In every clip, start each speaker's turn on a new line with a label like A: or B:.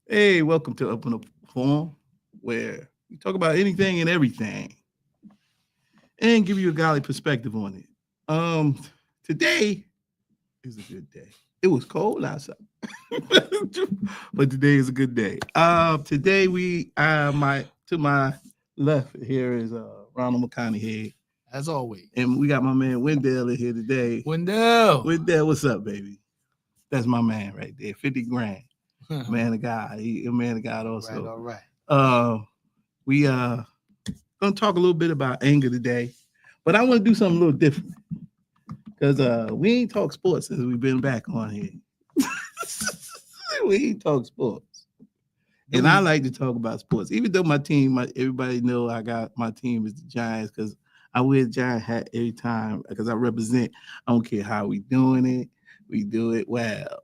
A: Hey, welcome to Open Up Forum, where we talk about anything and everything and give you a golly perspective on it. Today is a good day. It was cold outside, but today is a good day. Today we my to my left here is Ronald McConaughey,
B: As always.
A: and we got my man Wendell in here today.
B: Wendell.
A: Wendell, what's up, baby? That's my man right there. 50 grand. Man of God. He a man of God also.
B: All right.
A: We gonna talk a little bit about anger today, but I want to do something a little different because we ain't talk sports since we've been back on here. We ain't talk sports, and I like to talk about sports, even though my team, everybody know I got my team is the Giants because I wear a Giant hat every time because I represent. I don't care how we doing it, we do it well.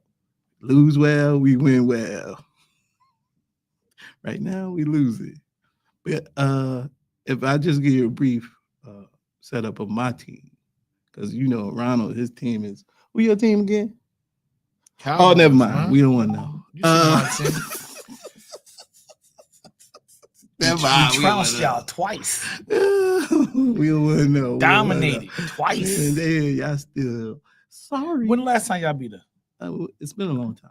A: Lose well, we win well. Right now, we lose it. But if I just give you a brief setup of my team, because you know Ronald, his team is who your team again?
B: Cowboys,
A: oh, never mind.
B: man.
A: We don't want to know.
B: You should
A: Never
B: we
A: mind. We don't
B: trounced
A: wanna
B: y'all
A: know.
B: twice.
A: We don't want to know. We don't wanna
B: Dominated
A: know.
B: twice.
A: And then y'all still sorry.
B: When the last time y'all beat her?
A: It's been a long time.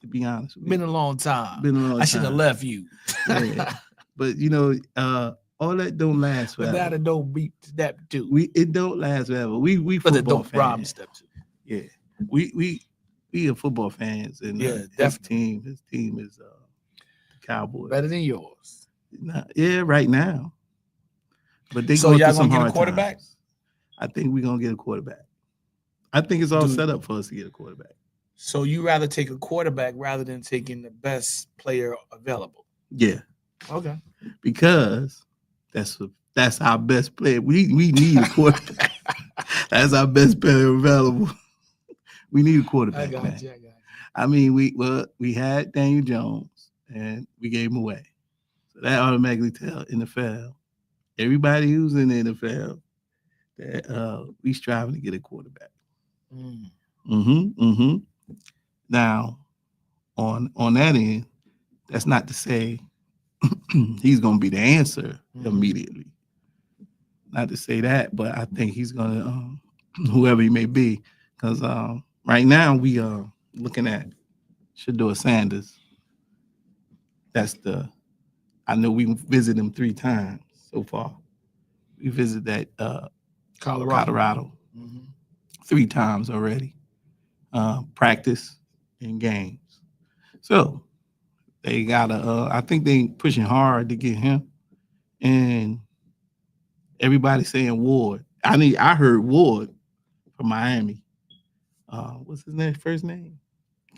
A: To be honest with you.
B: Been a long time.
A: Been a long
B: I should have
A: time.
B: left you.
A: Yeah. But you know, all that don't last
B: But
A: forever.
B: that don't beat step two.
A: It don't last forever. We
B: but it
A: football
B: don't rob
A: fans.
B: step two.
A: Yeah, we are football fans, and
B: Yeah,
A: his
B: definitely.
A: team is the Cowboys.
B: Better than yours.
A: Yeah, right now. But they
B: So
A: going
B: y'all
A: through some
B: gonna get a
A: hard
B: quarterback?
A: times. I think we're gonna get a quarterback. I think it's all
B: Dude.
A: set up for us to get a quarterback.
B: So you rather take a quarterback rather than taking the best player available?
A: Yeah,
B: Okay.
A: because that's our best player. We need a quarterback. That's our best player available. We need a quarterback, man. I mean, we had Daniel Jones and we gave him away. So that automatically tell NFL, everybody who's in the NFL, that we striving to get a quarterback. Now, on that end, that's not to say he's gonna be the answer immediately. Not to say that, but I think he's gonna whoever he may be, because right now we are looking at Shador Sanders. I know we visited him 3 times so far. We visited that Colorado 3 times already. Practice and games. So they gotta I think they pushing hard to get him. And everybody saying Ward. I heard Ward from Miami. What's his name? First name?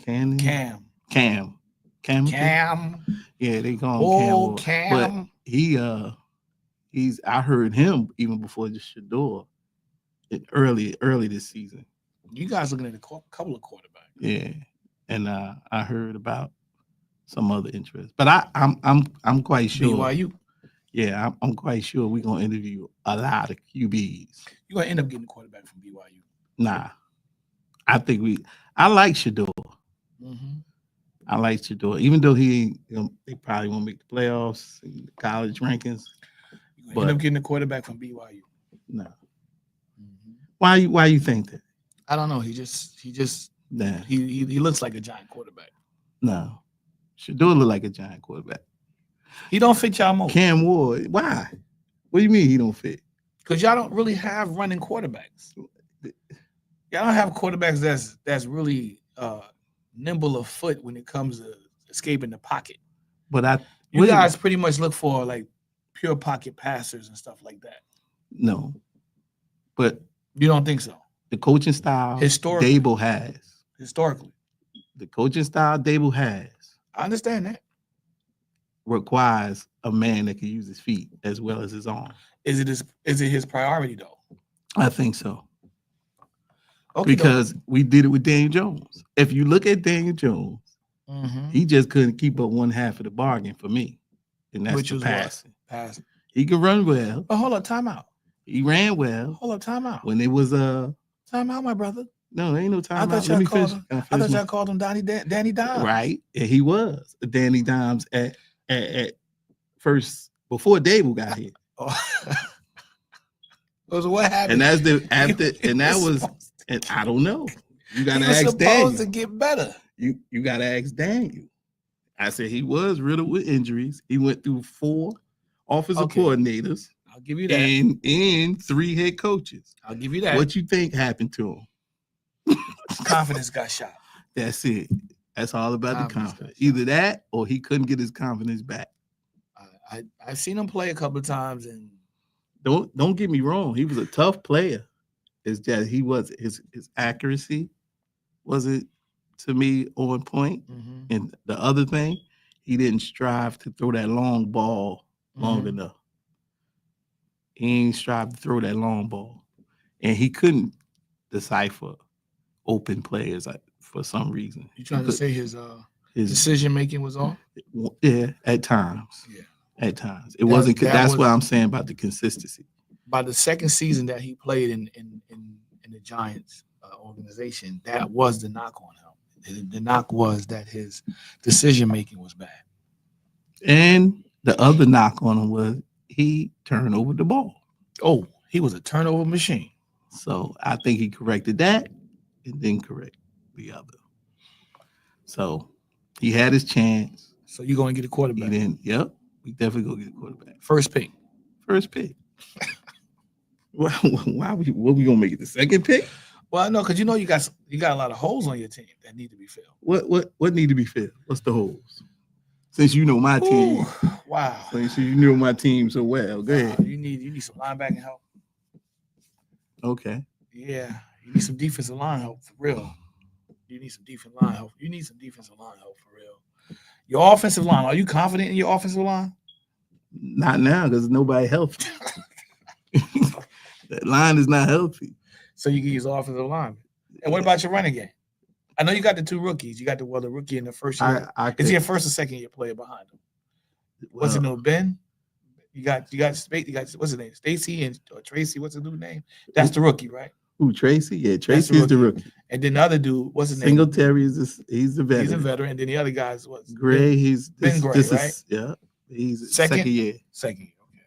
B: Cam.
A: Yeah, they call him Cam. Ward. But he's I heard him even before just Shador early this season.
B: You guys looking at a couple of quarterbacks.
A: Yeah, and I heard about some other interest, but I'm quite sure.
B: BYU.
A: Yeah, I'm quite sure we're gonna interview a lot of QBs.
B: You're gonna end up getting a quarterback from BYU.
A: Nah, I think I like Shador. I like Shador, even though they probably won't make the playoffs in the college rankings.
B: You're gonna end up getting a quarterback from BYU.
A: No. Why you think that?
B: I don't know. He just he looks like a giant quarterback.
A: No, Shador look like a giant quarterback.
B: He don't fit y'all more.
A: Cam Ward, why? What do you mean he don't fit?
B: Because y'all don't really have running quarterbacks. Y'all don't have quarterbacks that's really nimble of foot when it comes to escaping the pocket.
A: But
B: you guys pretty much look for like pure pocket passers and stuff like that.
A: No, but
B: you don't think so?
A: The coaching style Dable has.
B: Historically.
A: The coaching style Dable has.
B: I understand that.
A: Requires a man that can use his feet as well as his arm.
B: Is it his priority though?
A: I think so. Okay, because we did it with Daniel Jones. If you look at Daniel Jones, he just couldn't keep up one half of the bargain for me. And that's the passing.
B: Passing.
A: He could run well.
B: But hold up, time out.
A: He ran well.
B: Hold up, time out.
A: When it was
B: time out, my brother.
A: No, there ain't no
B: I
A: time
B: thought
A: out.
B: y'all
A: Let me
B: called
A: finish.
B: him.
A: Can I
B: I thought
A: finish
B: y'all called him Danny Dimes.
A: right. And he was Danny Dimes at first before Dable got here.
B: Oh. So what happened?
A: And that's the after,
B: He
A: and that was,
B: supposed-
A: and I don't know. You
B: he
A: gotta
B: was
A: ask
B: supposed
A: Daniel.
B: to get better.
A: You gotta ask Daniel. I said he was riddled with injuries. He went through 4 offensive
B: Okay.
A: coordinators
B: I'll give you that.
A: and 3 head coaches.
B: I'll give you that.
A: What you think happened to him?
B: Confidence got shot.
A: That's it. That's all about the
B: Confidence
A: confidence.
B: got shot.
A: Either that or he couldn't get his confidence back.
B: I've seen him play a couple of times, and
A: Don't get me wrong. He was a tough player. It's just he was his accuracy wasn't to me on point. And the other thing, he didn't strive to throw that long ball long enough. He ain't strive to throw that long ball. And he couldn't decipher open players for some reason.
B: You trying to say his
A: His
B: decision making was off?
A: yeah, at times.
B: Yeah.
A: At times. It wasn't that's what
B: was-
A: I'm saying about the consistency.
B: By the second season that he played in the Giants organization, that was the knock on him. The knock was that his decision making was bad.
A: And the other knock on him was he turned over the ball.
B: Oh, he was a turnover machine.
A: So I think he corrected that and then correct the other. So he had his chance.
B: So you're going to get a
A: He
B: quarterback.
A: didn't. Yep. We definitely go get a quarterback.
B: First pick.
A: First pick. Why what we gonna make it the second pick?
B: Well, no, because you know you got a lot of holes on your team that need to be filled.
A: What need to be filled? What's the holes? Since you know my team.
B: Ooh, wow.
A: Since you know my team so well. Go ahead.
B: You need some linebacking help.
A: Okay.
B: Yeah, you need some defensive line help for real. You need some defensive line help. You need some defensive line help for real. Your offensive line, are you confident in your offensive line?
A: Not now because nobody healthy. That line is not healthy.
B: So you can use offensive lineman. And what about your running game? I know you got the 2 rookies. You got the rookie in the first year. Is he a first or second year player behind him? What's his name? Ben? You got what's his name? Stacy or Tracy. What's the new name? That's the rookie, right?
A: Who, Tracy? Yeah, Tracy is the rookie.
B: And then the other dude, what's his name?
A: Singletary he's the veteran.
B: He's a veteran. And then the other guy's what's
A: Gray,
B: Ben Gray, right?
A: Yeah. He's
B: Second
A: year.
B: Second year, okay.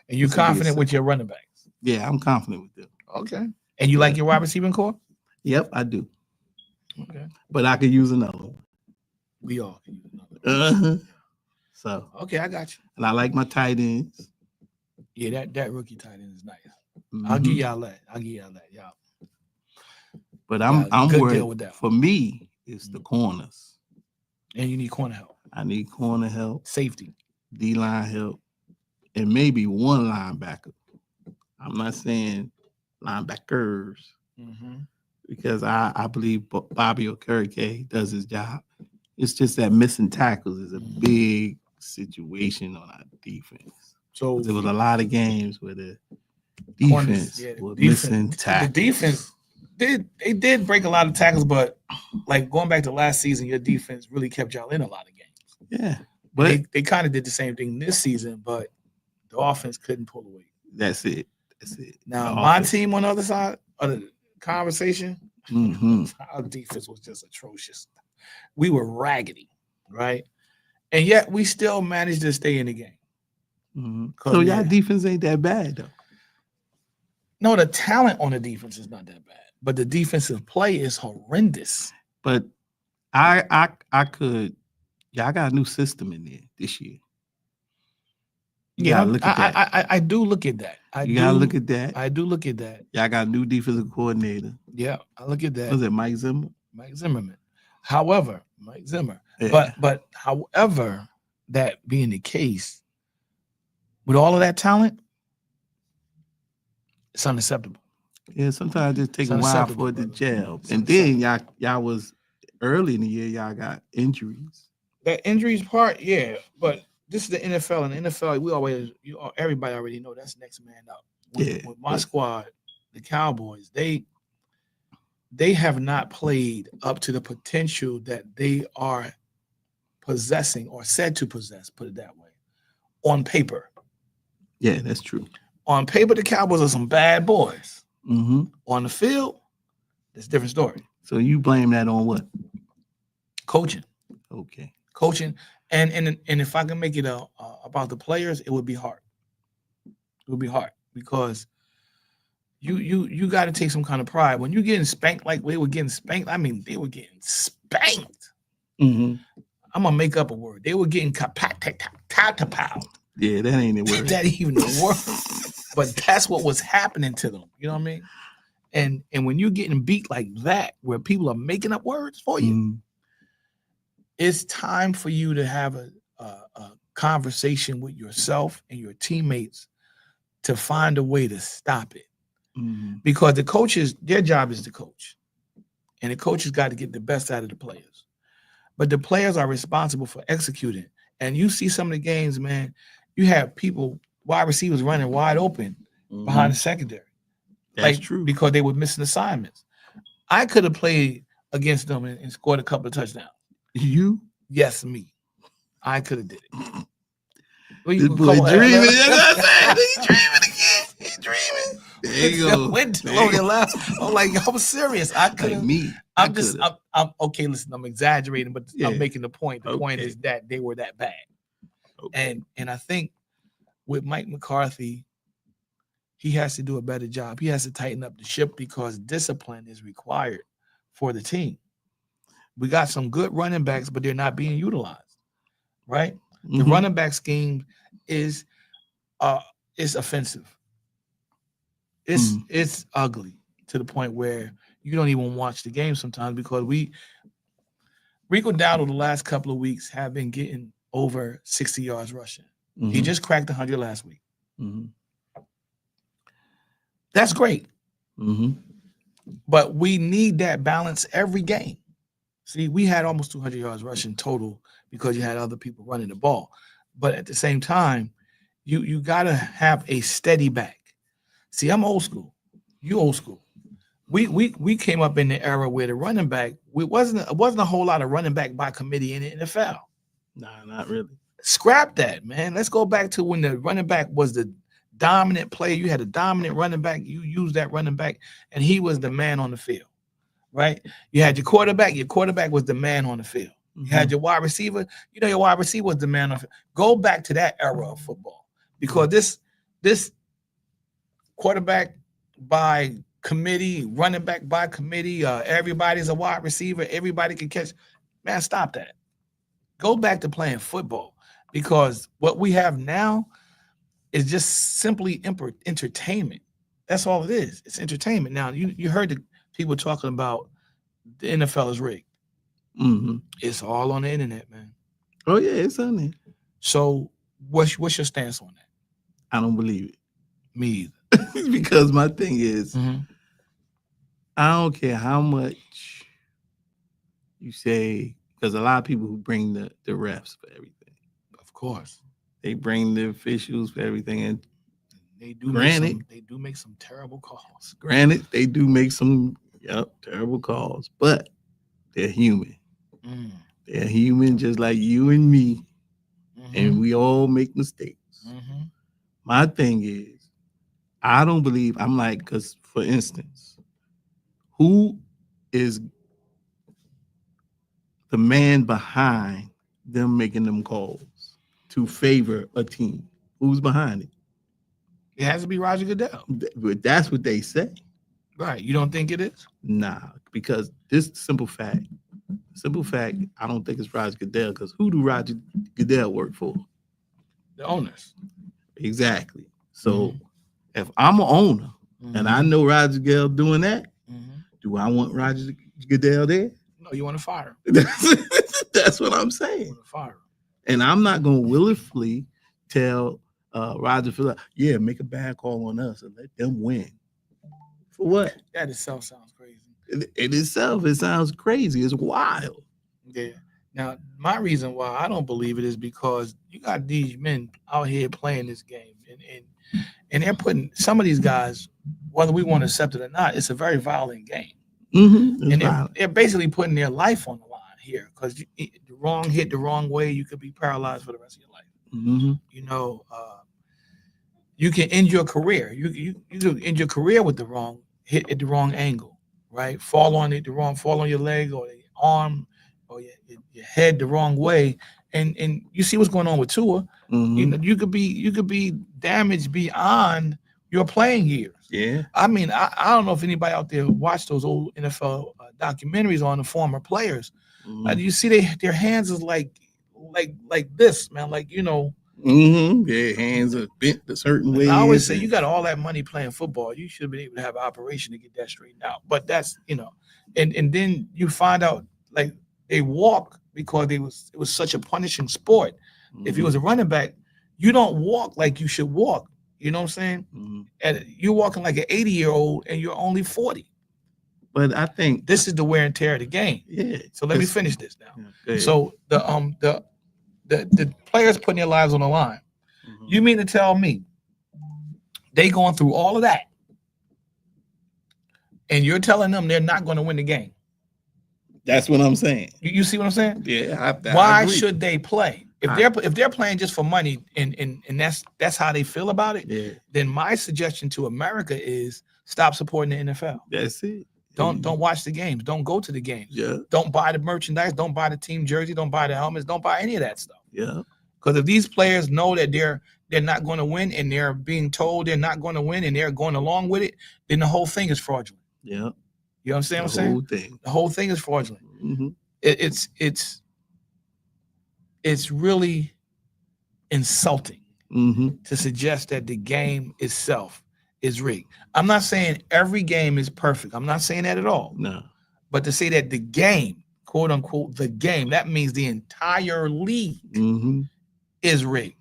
B: And you're
A: This will be
B: confident
A: a
B: with your running backs?
A: Yeah, I'm confident with them.
B: Okay. And you like your wide receiving core?
A: Yep, I do.
B: Okay.
A: But I could use another one.
B: We all can use another.
A: So
B: Okay, I got you.
A: and I like my tight ends.
B: Yeah, that rookie tight end is nice.
A: Mhm.
B: I'll give y'all that. Y'all.
A: But
B: Yeah,
A: I'm
B: good deal
A: worried
B: with that.
A: for me, it's the corners.
B: And you need corner help,
A: I need corner help,
B: safety.
A: D-line help, and maybe one linebacker. I'm not saying linebackers because I believe Bobby Okereke does his job. It's just that missing tackles is a big situation on our defense.
B: So
A: There was a lot of games where the
B: corners,
A: defense was missing tackles.
B: The defense did break a lot of tackles, but like going back to last season, your defense really kept y'all in a lot of games.
A: Yeah, but
B: They kind of did the same thing this season, but the offense couldn't pull away.
A: that's it. That's it.
B: Now,
A: The
B: my
A: offense.
B: team on the other side of the conversation,
A: Mhm.
B: our defense was just atrocious. We were raggedy, right? And yet we still managed to stay in the game.
A: Mhm.
B: 'Cause,
A: So
B: yeah.
A: y'all defense ain't that bad though.
B: No, the talent on the defense is not that bad, but the defensive play is horrendous.
A: But I could. Y'all got a new system in there this year. You gotta look at that.
B: I do look at that.
A: You gotta look at that.
B: I do look at that.
A: Y'all got a new defensive coordinator.
B: Yeah, I look at that.
A: Was it Mike Zimmer?
B: Mike Zimmerman. However, Mike Zimmer.
A: Yeah.
B: But however, that being the case, with all of that talent, it's unacceptable.
A: Yeah, sometimes it just take
B: It's
A: a while
B: unacceptable,
A: for it to
B: brother.
A: gel.
B: It's
A: And then y'all was early in the year, y'all got injuries.
B: That injuries part, yeah, but this is the NFL, and the NFL, everybody already know that's next man up.
A: Yeah,
B: With my
A: but-
B: squad, the Cowboys, they have not played up to the potential that they are possessing or said to possess, put it that way, on paper.
A: Yeah, that's true.
B: On paper, the Cowboys are some bad boys.
A: Mm-hmm.
B: On the field, That's a different story.
A: So you blame that on what?
B: Coaching.
A: Okay.
B: Coaching, and if I can make it about the players, it would be hard. It would be hard because you got to take some kind of pride when you're getting spanked like they were getting spanked. I mean, they were getting spanked.
A: Mm-hmm.
B: I'm gonna make up a word. They were getting pound.
A: Yeah, that ain't the word.
B: That ain't even the word. But that's what was happening to them. You know what I mean? And when you're getting beat like that, where people are making up words for you, it's time for you to have a conversation with yourself and your teammates to find a way to stop it. Because the coaches, their job is to coach. And the coaches got to get the best out of the players. But the players are responsible for executing. And you see some of the games, man, you have people, wide receivers running wide open behind the secondary.
A: That's true.
B: Because they were missing assignments. I could have played against them and scored a couple of touchdowns.
A: You?
B: Yes, me. I could have did it.
A: This boy dreaming. He's dreaming again. He's dreaming. There you go.
B: I'm like, I'm serious. I could
A: like me.
B: I'm okay. Listen, I'm exaggerating, but I'm making the point. The point is that they were that bad. Okay. And I think with Mike McCarthy, he has to do a better job. He has to tighten up the ship because discipline is required for the team. We got some good running backs, but they're not being utilized, right? The running back scheme is offensive. It's ugly to the point where you don't even watch the game sometimes because Rico Dowdle the last couple of weeks have been getting over 60 yards rushing. He just cracked 100 last week. That's great. But we need that balance every game. See, we had almost 200 yards rushing total because you had other people running the ball. But at the same time, you got to have a steady back. See, I'm old school. You old school. We came up in the era where the running back, it wasn't a whole lot of running back by committee in the NFL.
A: Nah, not really.
B: Scrap that, man. Let's go back to when the running back was the dominant player. You had a dominant running back. You used that running back, and he was the man on the field, right? You had your quarterback. Your quarterback was the man on the field. You had your wide receiver. You know, your wide receiver was the man on the field. Go back to that era of football because this quarterback by committee, running back by committee, everybody's a wide receiver. Everybody can catch. Man, stop that. Go back to playing football because what we have now is just simply entertainment. That's all it is. It's entertainment. Now, you heard the people talking about the NFL is rigged. It's all on the internet, man.
A: Oh, yeah, it's on there.
B: So what's your stance on that?
A: I don't believe it.
B: Me
A: either. Because my thing is, I don't care how much you say, because a lot of people who bring the refs for everything.
B: Of course.
A: They bring the officials for everything. And
B: they do make some terrible calls.
A: Granted, they do make some terrible calls, but they're human. They're human just like you and me. And we all make mistakes. My thing is, I don't believe, I'm like, because for instance, who is the man behind them making them calls to favor a team? Who's behind it?
B: It has to be Roger Goodell.
A: But that's what they say.
B: Right. You don't think it is?
A: Nah, because this simple fact, I don't think it's Roger Goodell, because who do Roger Goodell work for?
B: The owners.
A: Exactly. So if I'm an owner and I know Roger Goodell doing that, do I want Roger Goodell there?
B: No, you want to fire him.
A: That's what I'm saying.
B: You want to fire him.
A: And I'm not going to willfully tell Roger Phillips, make a bad call on us and let them win. For what?
B: That itself sounds crazy.
A: In itself, it sounds crazy. It's wild.
B: Yeah. Now, my reason why I don't believe it is because you got these men out here playing this game, and they're putting some of these guys, whether we want to accept it or not, it's a very violent game. And they're basically putting their life on the line here because the wrong hit the wrong way, you could be paralyzed for the rest of your life. You know, you can end your career. You can end your career with the wrong hit at the wrong angle. right? Fall on your leg or your arm or your head the wrong way, and you see what's going on with Tua. You know, you could be damaged beyond your playing years.
A: Yeah.
B: I mean, I don't know if anybody out there watched those old NFL documentaries on the former players. You see their hands is like this, man. Like, you know.
A: Their hands are bent a certain way.
B: I always say, you got all that money playing football, you should be able to have an operation to get that straightened out. But that's, you know, and then you find out like they walk because it was such a punishing sport. If you was a running back, you don't walk like you should walk. You know what I'm saying? And you're walking like an 80-year-old and you're only 40.
A: But I think
B: this is the wear and tear of the game.
A: Yeah.
B: So let me finish this now. Yeah, so the players putting their lives on the line. You mean to tell me they going through all of that, and you're telling them they're not going to win the game?
A: That's what I'm saying.
B: You see what I'm saying?
A: Yeah.
B: Why should they play? If they're playing just for money and that's how they feel about it, then my suggestion to America is stop supporting the NFL.
A: That's it.
B: Don't watch the games. Don't go to the games.
A: Yeah.
B: Don't buy the merchandise. Don't buy the team jersey. Don't buy the helmets. Don't buy any of that stuff.
A: Yeah.
B: Because if these players know that they're not going to win and they're being told they're not going to win and they're going along with it, then the whole thing is fraudulent.
A: Yeah.
B: You understand what I'm saying? The whole thing is fraudulent. It's really insulting to suggest that the game itself is rigged. I'm not saying every game is perfect. I'm not saying that at all.
A: No.
B: But to say that the game, quote unquote, the game, that means the entire league is rigged.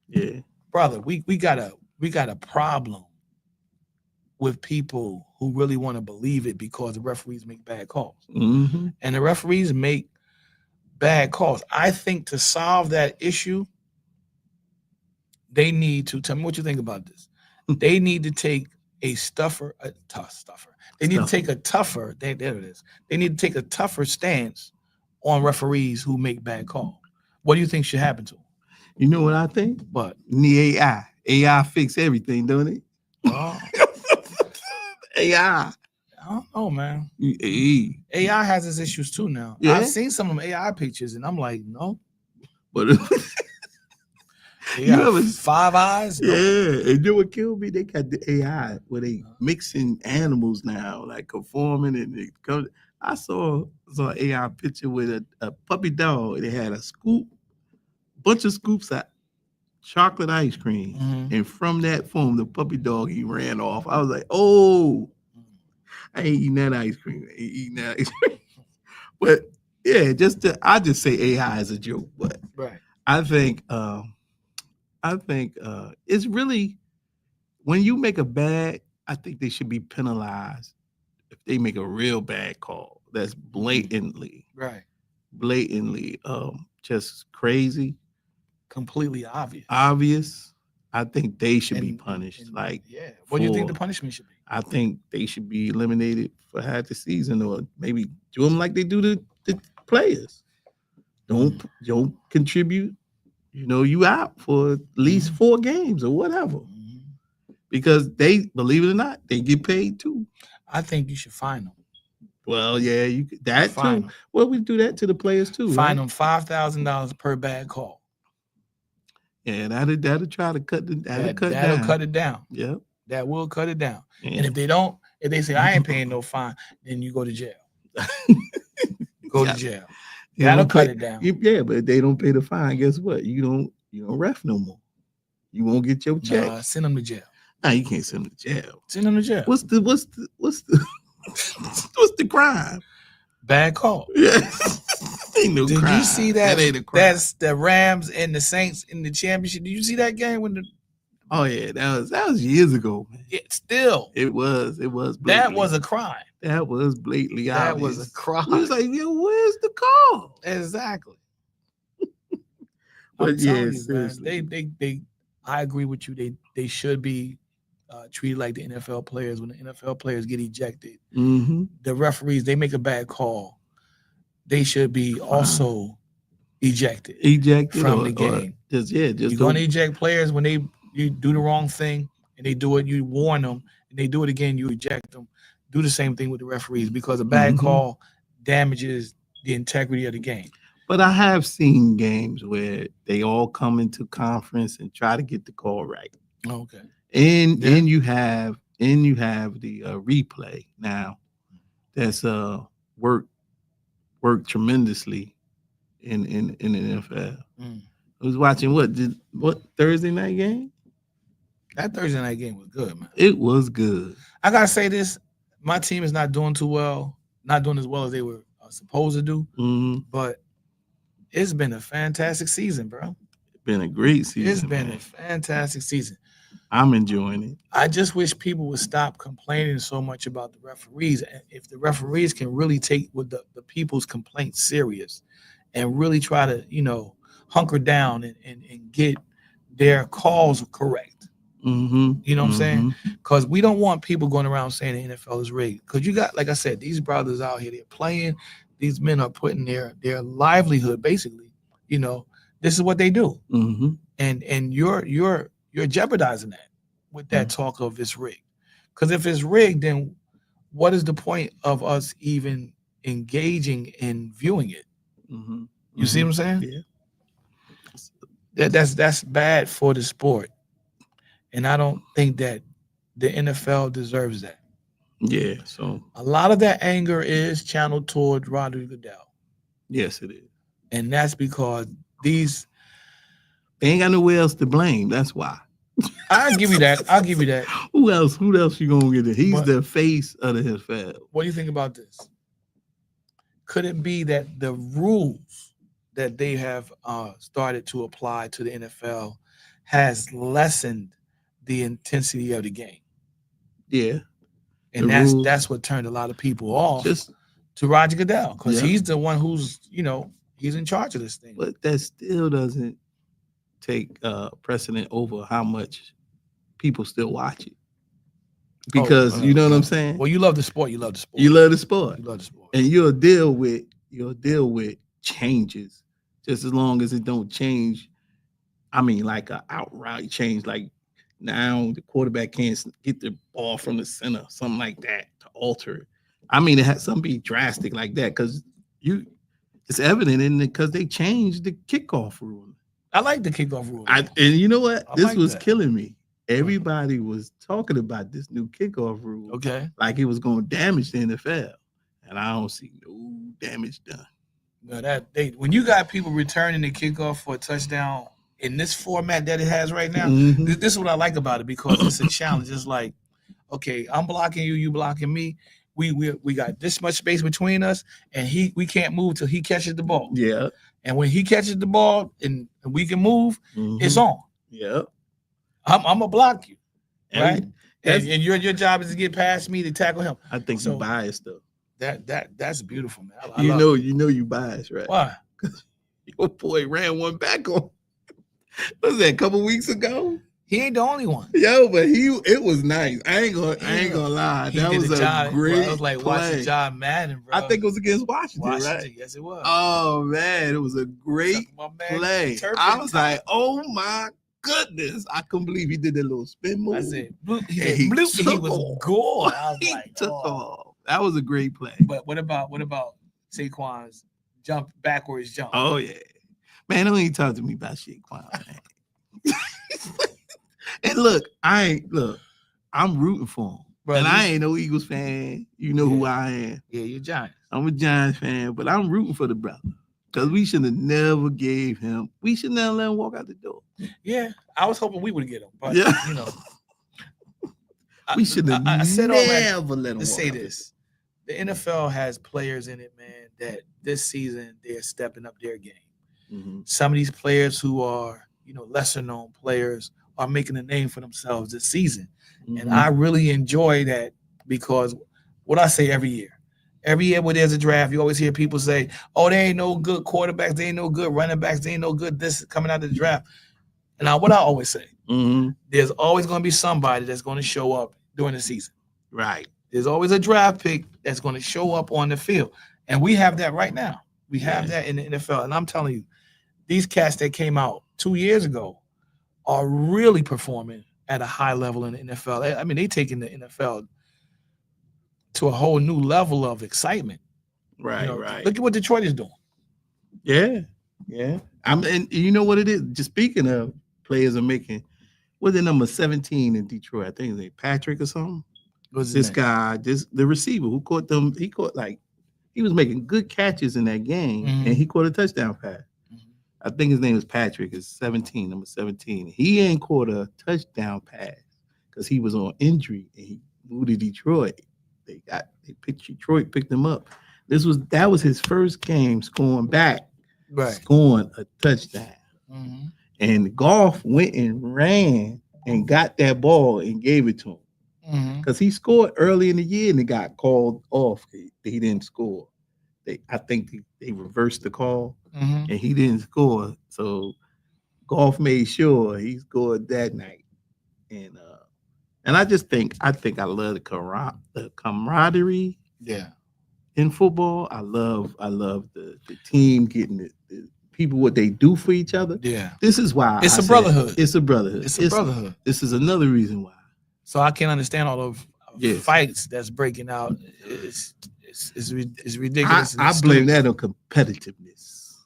A: Yeah.
B: Brother, we got a problem with people who really want to believe it because the referees make bad calls. And the referees make bad calls. I think to solve that issue, they need to tell me what you think about this. They need to take a tougher. They need to take a tougher. There it is. They need to take a tougher stance on referees who make bad calls. What do you think should happen to them?
A: You know what I think?
B: What?
A: The AI. AI fix everything, don't it?
B: Oh.
A: AI.
B: I don't know, man.
A: AI
B: has its issues too now.
A: Yeah?
B: I've seen some of them AI pictures, and I'm like, no.
A: But
B: you have 5 eyes? No.
A: Yeah, and you know what killed me? They got the AI where they mixing animals now, like conforming, and it comes. I saw an AI picture with a puppy dog. They had a bunch of scoops of chocolate ice cream, and from that foam, the puppy dog, he ran off. I was like, oh, I ain't eating that ice cream. But yeah, I just say AI is a joke, but
B: right.
A: I think it's really, when you make a bad, I think they should be penalized if they make a real bad call that's blatantly just crazy,
B: completely
A: obvious. I think they should be punished.
B: What do you think the punishment should be?
A: I think they should be eliminated for half the season, or maybe do them like they do the players. Don't contribute. You know, you out for at least 4 games or whatever. Because they, believe it or not, they get paid too.
B: I think you should fine them.
A: Well, yeah, that
B: fine
A: too. Well, we do that to the players too.
B: Fine them $5,000 per bad call.
A: Yeah, that'll try to cut it down.
B: Cut it down.
A: Yeah.
B: That will cut it down. Yeah. And if they say I ain't paying no fine, then you go to jail. To jail. That'll cut it down.
A: Yeah, but if they don't pay the fine, guess what? You don't ref no more. You won't get your check.
B: Send them to jail.
A: Nah, you can't send them to jail.
B: Send them to jail.
A: What's the what's the crime?
B: Bad call.
A: Yeah. Ain't no
B: Did
A: crime.
B: you see that?
A: That ain't a crime.
B: That's the Rams and the Saints in the championship. Did you see that game when the?
A: Oh yeah, that was years ago, man.
B: Yeah, still.
A: It was.
B: Blatantly. That was a crime.
A: That was blatantly
B: obvious.
A: That was
B: a crime.
A: It was like, where's the call?
B: Exactly.
A: But yeah,
B: they. I agree with you. They should be treated like the NFL players. When the NFL players get ejected, the referees, they make a bad call, they should be also ejected from the game. You're going to eject players when you do the wrong thing and they do it. You warn them, and they do it again. You eject them. do the same thing with the referees because a bad call damages the integrity of the game.
A: But I have seen games where they all come into conference and try to get the call right.
B: Okay.
A: And you have the replay now that's worked tremendously in the NFL. I was watching what Thursday night game?
B: That Thursday night game was good, man.
A: It was good.
B: I gotta say this: my team is not doing too well, not doing as well as they were supposed to do. But it's been a fantastic season, bro.
A: It's been a great season.
B: It's been a fantastic season.
A: I'm enjoying it.
B: I just wish people would stop complaining so much about the referees. And if the referees can really take with the people's complaints serious and really try to, hunker down and get their calls correct. You know what I'm saying? Because we don't want people going around saying the NFL is rigged. Because you got, like I said, these brothers out here, they're playing. These men are putting their livelihood, basically. This is what they do. And you're jeopardizing that with that talk of it's rigged. Because if it's rigged, then what is the point of us even engaging in viewing it? You see what I'm saying?
A: Yeah.
B: That's bad for the sport. And I don't think that the NFL deserves that.
A: Yeah. So
B: a lot of that anger is channeled toward Roger Goodell.
A: Yes, it is.
B: And that's because they
A: ain't got nowhere else to blame. That's why.
B: I'll give you that.
A: Who else you gonna get it? He's the face of the NFL.
B: What do you think about this? Could it be that the rules that they have started to apply to the NFL has lessened the intensity of the game?
A: Yeah.
B: And that's what turned a lot of people off to Roger Goodell, because he's the one who's, he's in charge of this thing.
A: But that still doesn't take precedent over how much people still watch it. Because you know what I'm saying?
B: Well, you love the sport. You love the sport.
A: You love the sport.
B: You love the sport.
A: And you'll deal with changes just as long as it don't change. I mean, like an outright change, like now the quarterback can't get the ball from the center, something like that to alter it. I mean, it has something be drastic like that because it's evident in it because they changed the kickoff rule.
B: I like the kickoff rule.
A: And you know what? This was killing me. Everybody was talking about this new kickoff rule.
B: Okay.
A: Like it was going to damage the NFL. And I don't see no damage done.
B: No, when you got people returning the kickoff for a touchdown in this format that it has right now, this is what I like about it, because it's a challenge. It's like, okay, I'm blocking you, you blocking me. We got this much space between us, and we can't move till he catches the ball.
A: Yeah.
B: And when he catches the ball and we can move, it's on.
A: Yeah.
B: I'm gonna block you, right? And your job is to get past me to tackle him.
A: I think you're biased though.
B: That's beautiful, man.
A: You know you biased, right?
B: Why?
A: Because your boy ran one back on. What was that, a couple weeks ago?
B: He ain't the only one.
A: Yo, but it was nice. I ain't gonna lie. That was a great.
B: It was like watching John Madden, bro.
A: I think it was against Washington, right?
B: Yes, it was.
A: Oh man, it was a great play. I was like, oh my goodness, I couldn't believe he did that little spin move.
B: I said, he was good. I was like,
A: took off. That was a great play.
B: But what about Saquon's backwards jump?
A: Oh yeah, man, don't even talk to me about Saquon, man. And look, I'm rooting for him. Bro, and I ain't no Eagles fan. You know who I am.
B: Yeah, you're Giants.
A: I'm a Giants fan, but I'm rooting for the brother. Because we should have never we should never let him walk out the door.
B: Yeah, I was hoping we would get him. But,
A: we should have never let him
B: Let's say this. The NFL has players in it, man, that this season they're stepping up their game. Some of these players who are, lesser known players are making a name for themselves this season. And I really enjoy that, because what I say every year when there's a draft, you always hear people say, oh, there ain't no good quarterbacks, there ain't no good running backs, there ain't no good this coming out of the draft. And what I always say, there's always going to be somebody that's going to show up during the season.
A: Right.
B: There's always a draft pick that's going to show up on the field. And we have that right now. We have that in the NFL. And I'm telling you, these cats that came out 2 years ago are really performing at a high level in the NFL. I mean, they taking the NFL to a whole new level of excitement.
A: Right, right.
B: Look at what Detroit is doing.
A: Yeah, yeah. And you know what it is? Just speaking of players are making, what's the number 17 in Detroit? I think it's Patrick or something. This guy, the receiver who caught them, he was making good catches in that game, and he caught a touchdown pass. I think his name is Patrick. It's 17, number 17. He ain't caught a touchdown pass because he was on injury and he moved to Detroit. Detroit picked him up. That was his first game scoring back, scoring a touchdown. And Goff went and ran and got that ball and gave it to him because he scored early in the year and it got called off. He didn't score. I think they reversed the call and he didn't score. So Goff made sure he scored that night. And I just think I love the camaraderie.
B: Yeah.
A: In football, I love the team getting the people what they do for each other.
B: Yeah.
A: This is why
B: it's a brotherhood.
A: It's a brotherhood.
B: It's a brotherhood.
A: This is another reason why.
B: So I can't understand all of fights that's breaking out. It's ridiculous.
A: I blame that on competitiveness.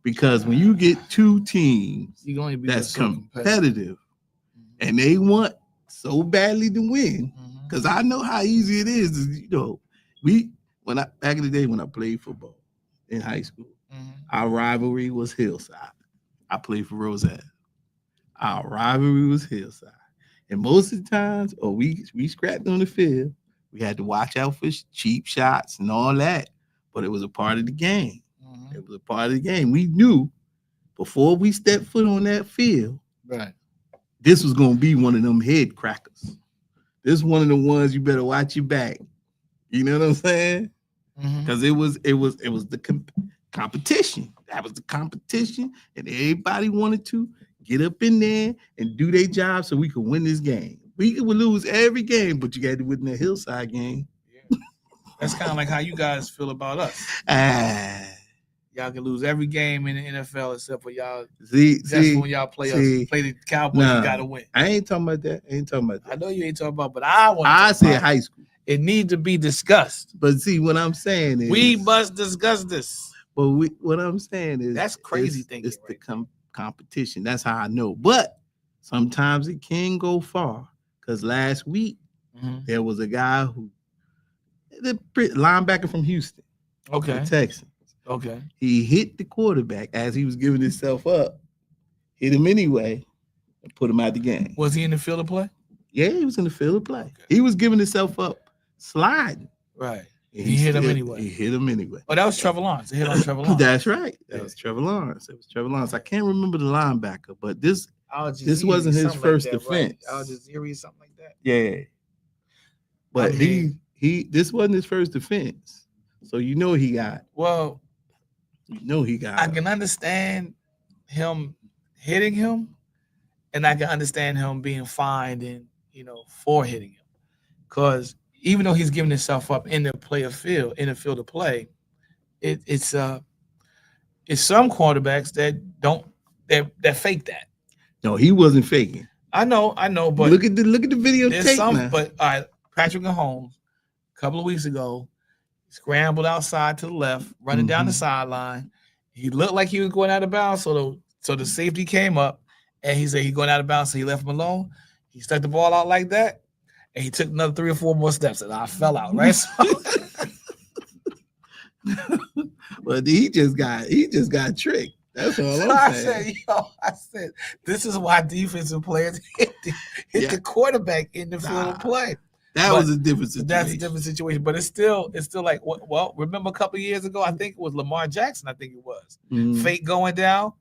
A: Because when you get two teams that's competitive and they want so badly to win, because I know how easy it is, back in the day when I played football in high school, our rivalry was Hillside. I played for Roselle. Our rivalry was Hillside. And most of the times, we scrapped on the field. We had to watch out for cheap shots and all that. But it was a part of the game. It was a part of the game. We knew before we stepped foot on that field, this was going to be one of them head crackers. This is one of the ones you better watch your back. You know what I'm saying? Because it was the competition. That was the competition, and everybody wanted to get up in there and do their job so we could win this game. We could lose every game, but you got to win the Hillside game.
B: Yeah. That's kind of like how you guys feel about us. Y'all can lose every game in the NFL except for y'all. When y'all play the Cowboys, you got to win.
A: I ain't talking about that.
B: I know you ain't talking about, but
A: I said high school.
B: It needs to be discussed.
A: But see, what I'm saying is
B: we must discuss this.
A: But what I'm saying is
B: that's crazy thinking.
A: It's the competition. That's how I know. But sometimes it can go far. Because last week there was a guy the linebacker from Houston, the Texans.
B: Okay.
A: He hit the quarterback as he was giving himself up. Hit him anyway and put him out the game.
B: Was he in the field of play?
A: Yeah, he was in the field of play. Okay. He was giving himself up, sliding.
B: Right. He hit him anyway.
A: He hit him anyway.
B: Oh, that was Trevor Lawrence. He hit on Trevor Lawrence.
A: That's right. That was Trevor Lawrence. It was Trevor Lawrence. I can't remember the linebacker, but this wasn't his first defense.
B: Al Jazeera, something like that.
A: Yeah. But this wasn't his first defense. So he got.
B: Well,
A: he got.
B: I can understand him hitting him, and I can understand him being fined and for hitting him, because even though he's giving himself up in the field of play, it's some quarterbacks that fake that.
A: No, he wasn't faking.
B: I know, but
A: look at the videotape.
B: But Patrick Mahomes, a couple of weeks ago, scrambled outside to the left, running down the sideline. He looked like he was going out of bounds, so the safety came up, and he said he's going out of bounds, so he left him alone. He stuck the ball out like that, and he took another 3 or 4 more steps, and I fell out, right?
A: But he just got tricked. That's all I'm saying.
B: I said, this is why defensive players hit the quarterback in the field of play.
A: That was a different situation.
B: That's a different situation, but it's still like, well, remember a couple of years ago, I think it was Lamar Jackson. I think it was fake going down.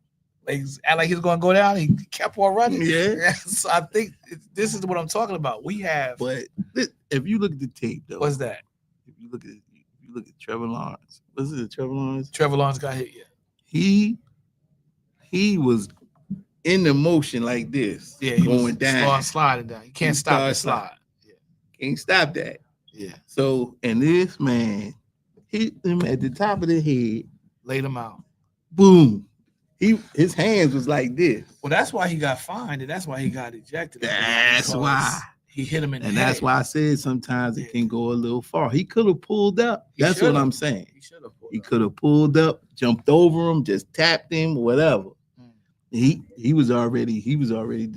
B: Like he was going to go down. He kept on running.
A: Yeah.
B: So I think this is what I'm talking about. We have.
A: But if you look at the tape, though,
B: what's that?
A: If you look at Trevor Lawrence, was it Trevor Lawrence?
B: Trevor Lawrence got hit. Yeah.
A: He was in the motion like this.
B: Yeah, he
A: going
B: was
A: down,
B: sliding down. You can't stop the slide.
A: Yeah. Can't stop that.
B: Yeah.
A: So and this man hit him at the top of the head,
B: laid him out.
A: Boom. His hands was like this.
B: Well, that's why he got fined, and that's why he got ejected.
A: That's why
B: He hit him in the head.
A: And that's why I said sometimes it can go a little far. He could have pulled up. That's what I'm saying. He could have pulled up, jumped over him, just tapped him, whatever. He was already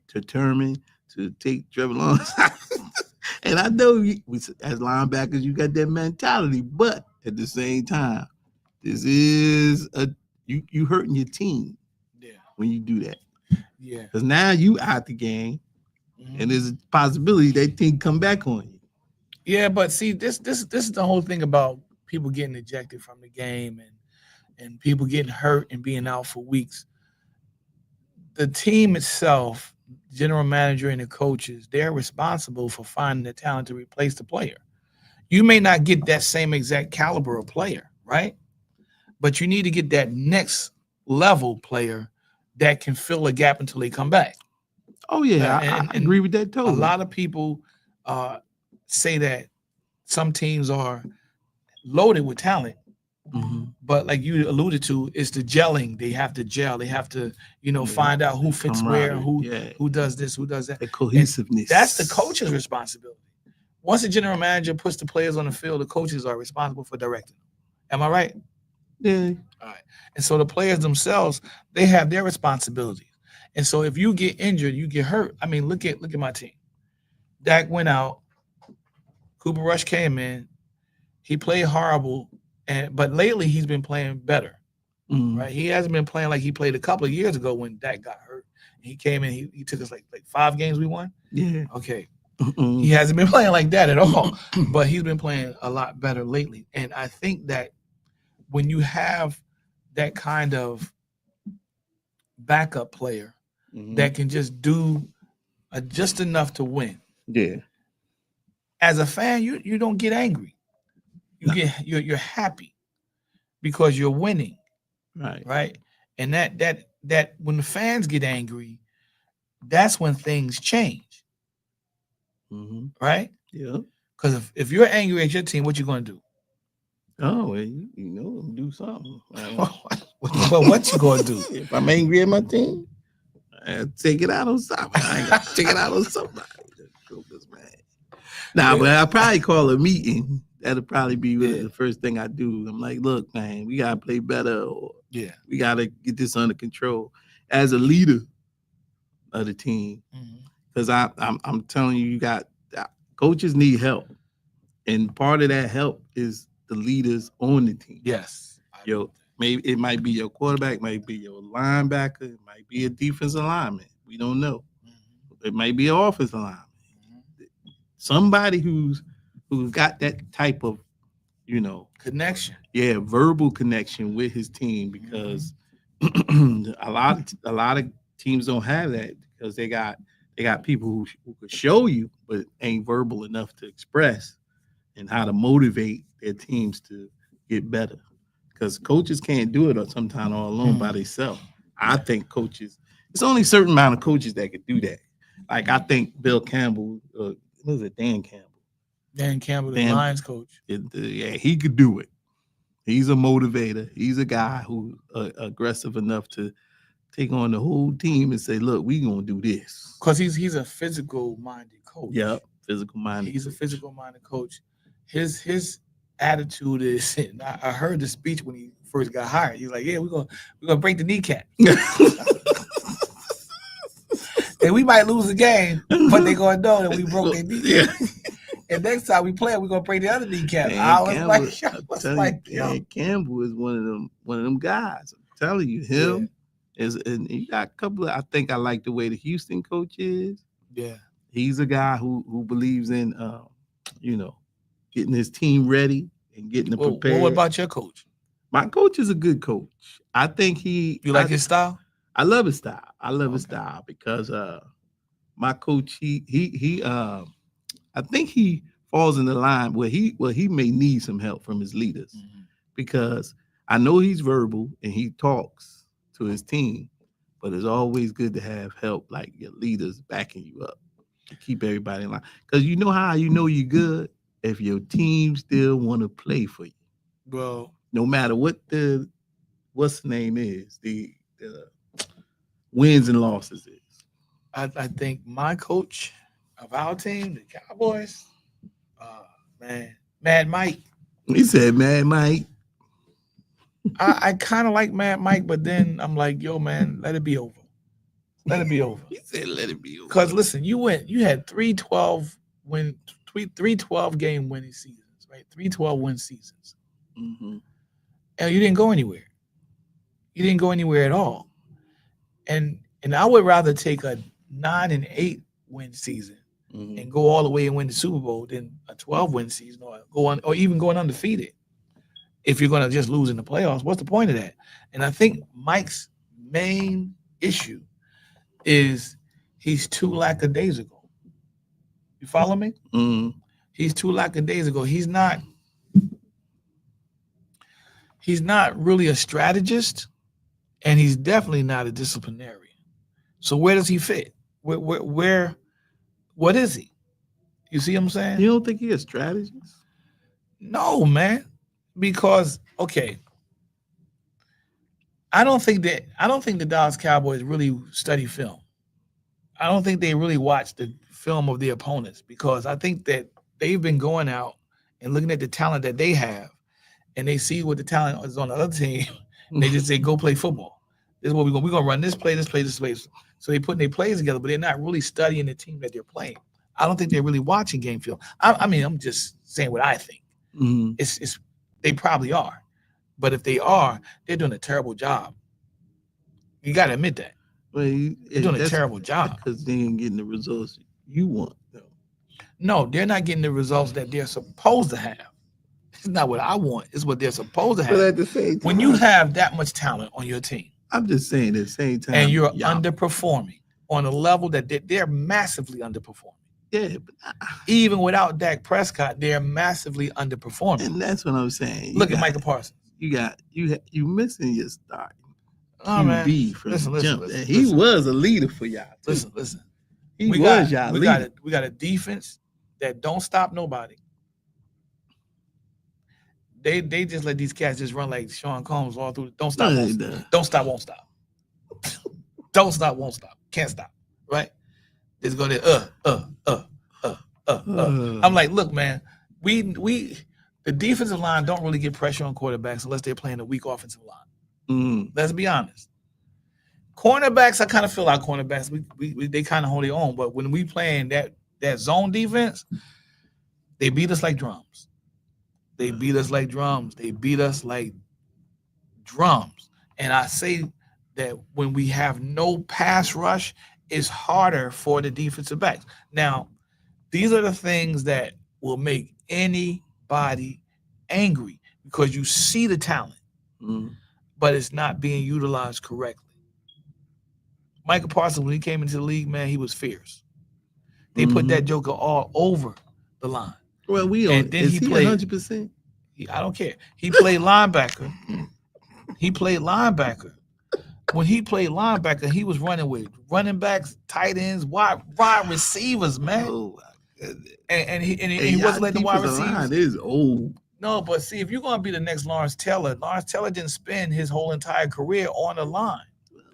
A: determined to take Trevor Lawrence. And I know as linebackers, you got that mentality, but at the same time, this is you hurting your team when you do that.
B: Yeah.
A: Because now you out the game, and there's a possibility that team come back on you.
B: Yeah, but see, this is the whole thing about people getting ejected from the game and people getting hurt and being out for weeks. The team itself, general manager and the coaches, they're responsible for finding the talent to replace the player. You may not get that same exact caliber of player, right? But you need to get that next level player that can fill a gap until they come back.
A: Oh yeah, I agree with that totally.
B: A lot of people say that some teams are loaded with talent, but like you alluded to, it's the gelling. They have to gel. They have to, find out who fits where, who does this, who does that.
A: The cohesiveness.
B: And that's the coach's responsibility. Once the general manager puts the players on the field, the coaches are responsible for directing them. Am I right?
A: Yeah.
B: All right. And so the players themselves, they have their responsibilities. And so if you get injured, you get hurt. I mean, look at my team. Dak went out. Cooper Rush came in. He played horrible, but lately he's been playing better. Right? He hasn't been playing like he played a couple of years ago when Dak got hurt. He came in. He took us like 5 games we won.
A: Yeah.
B: Okay. He hasn't been playing like that at all, but he's been playing a lot better lately. And I think that when you have that kind of backup player that can just do just enough to win.
A: Yeah.
B: As a fan, you don't get angry. You're happy because you're winning.
A: Right.
B: Right. And that when the fans get angry, that's when things change. Right?
A: Yeah.
B: Because if you're angry at your team, what you going to do?
A: Oh, well, do something.
B: What you going to do?
A: If I'm angry at my team, I take it out on somebody. I got to take it out on somebody. But I'll probably call a meeting. That'll probably be the first thing I do. I'm like, look, man, we got to play better. Or we got to get this under control as a leader of the team. Because I'm telling you, coaches need help. And part of that help is the leaders on the team.
B: Yes.
A: Maybe it might be your quarterback, might be your linebacker, it might be a defensive lineman. We don't know. It might be an offensive lineman. Somebody who's got that type of,
B: connection.
A: Yeah, verbal connection with his team, because a lot of teams don't have that because they got people who could show you but ain't verbal enough to express and how to motivate their teams to get better. Because coaches can't do it sometimes all alone by themselves. I think coaches, it's only a certain amount of coaches that could do that. Like I think Bill Campbell, Dan Campbell?
B: Dan Campbell, the Lions coach.
A: He could do it. He's a motivator. He's a guy who's aggressive enough to take on the whole team and say, look, we going to do this.
B: Because he's a physical-minded coach.
A: Yep, physical-minded.
B: He's a physical-minded coach. His attitude is, I heard the speech when he first got hired. He's like, yeah, we're gonna break the kneecap. And we might lose the game, but they're gonna know that we broke their kneecap. And next time we play, we're gonna break the other kneecap.
A: Campbell is one of them guys. I'm telling you, him and he got a couple of, I think I like the way the Houston coach is.
B: Yeah.
A: He's a guy who believes in getting his team ready and getting them prepared.
B: What about your coach?
A: My coach is a good coach. I think
B: You like his style?
A: I love his style. I love his style because my coach, he I think he falls in the line where he may need some help from his leaders, because I know he's verbal and he talks to his team, but it's always good to have help like your leaders backing you up to keep everybody in line. Because you know how you know you're good? If your team still want to play for you.
B: Well,
A: no matter what's the name is, the wins and losses is.
B: I think my coach, of our team, the Cowboys. Man, Mad Mike.
A: He said Mad Mike.
B: I kind of like Mad Mike, but then I'm like, yo, man, let it be over. Let it be over.
A: He said let it be over.
B: Because listen, you had 3-12 game winning seasons, right? 3-12 win seasons.
A: Mm-hmm.
B: And you didn't go anywhere. You didn't go anywhere at all. And I would rather take a 9-8 win season and go all the way and win the Super Bowl than a 12-win season or even going undefeated. If you're going to just lose in the playoffs, what's the point of that? And I think Mike's main issue is he's too lackadaisical. You follow me?
A: Mm-hmm.
B: He's too lackadaisical. He's not really a strategist, and he's definitely not a disciplinarian. So where does he fit? Where what is he? You see what I'm saying?
A: You don't think he's a strategist?
B: No, man. Because okay, I don't think the Dallas Cowboys really study film. I don't think they really watch the film of the opponents, because I think that they've been going out and looking at the talent that they have, and they see what the talent is on the other team. And they just say, go play football. This is what we're gonna run this play. So they putting their plays together, but they're not really studying the team that they're playing. I don't think they're really watching game film. I mean, I'm just saying what I think.
A: Mm-hmm.
B: It's they probably are, but if they are, they're doing a terrible job. You got to admit that.
A: Well,
B: they're doing a terrible job
A: because they ain't getting the results you want.
B: No, they're not getting the results that they're supposed to have. It's not what I want. It's what they're supposed to have.
A: But at the same time,
B: when you have that much talent on your team,
A: I'm just saying at the same time,
B: and you're underperforming on a level that they're massively underperforming.
A: Yeah, but
B: even without Dak Prescott, they're massively underperforming.
A: And that's what I'm saying.
B: Look at Micah Parsons.
A: You missing your start.
B: Oh man,
A: from listen, he was a leader for y'all.
B: Too. Listen.
A: We got
B: a defense that don't stop nobody. They just let these cats just run like Sean Combs all through. Don't stop, won't stop. Don't stop, won't stop. Don't stop, won't stop. Can't stop. Right? It's going to I'm like, look, man, we the defensive line don't really get pressure on quarterbacks unless they're playing a weak offensive line.
A: Mm.
B: Let's be honest. Cornerbacks, I kind of feel like cornerbacks, they kind of hold their own. But when we playing that zone defense, they beat us like drums. They beat us like drums. And I say that when we have no pass rush, it's harder for the defensive backs. Now, these are the things that will make anybody angry because you see the talent, but it's not being utilized correctly. Micah Parsons, when he came into the league, man, he was fierce. They put that joker all over the line.
A: Well,
B: he
A: played 100%.
B: I don't care. He played linebacker. When he played linebacker, he was running with running backs, tight ends, wide receivers, man.
A: Oh my goodness.
B: And he wasn't letting the wide receivers.
A: It is old.
B: No, but see, if you're gonna be the next Lawrence Taylor didn't spend his whole entire career on the line.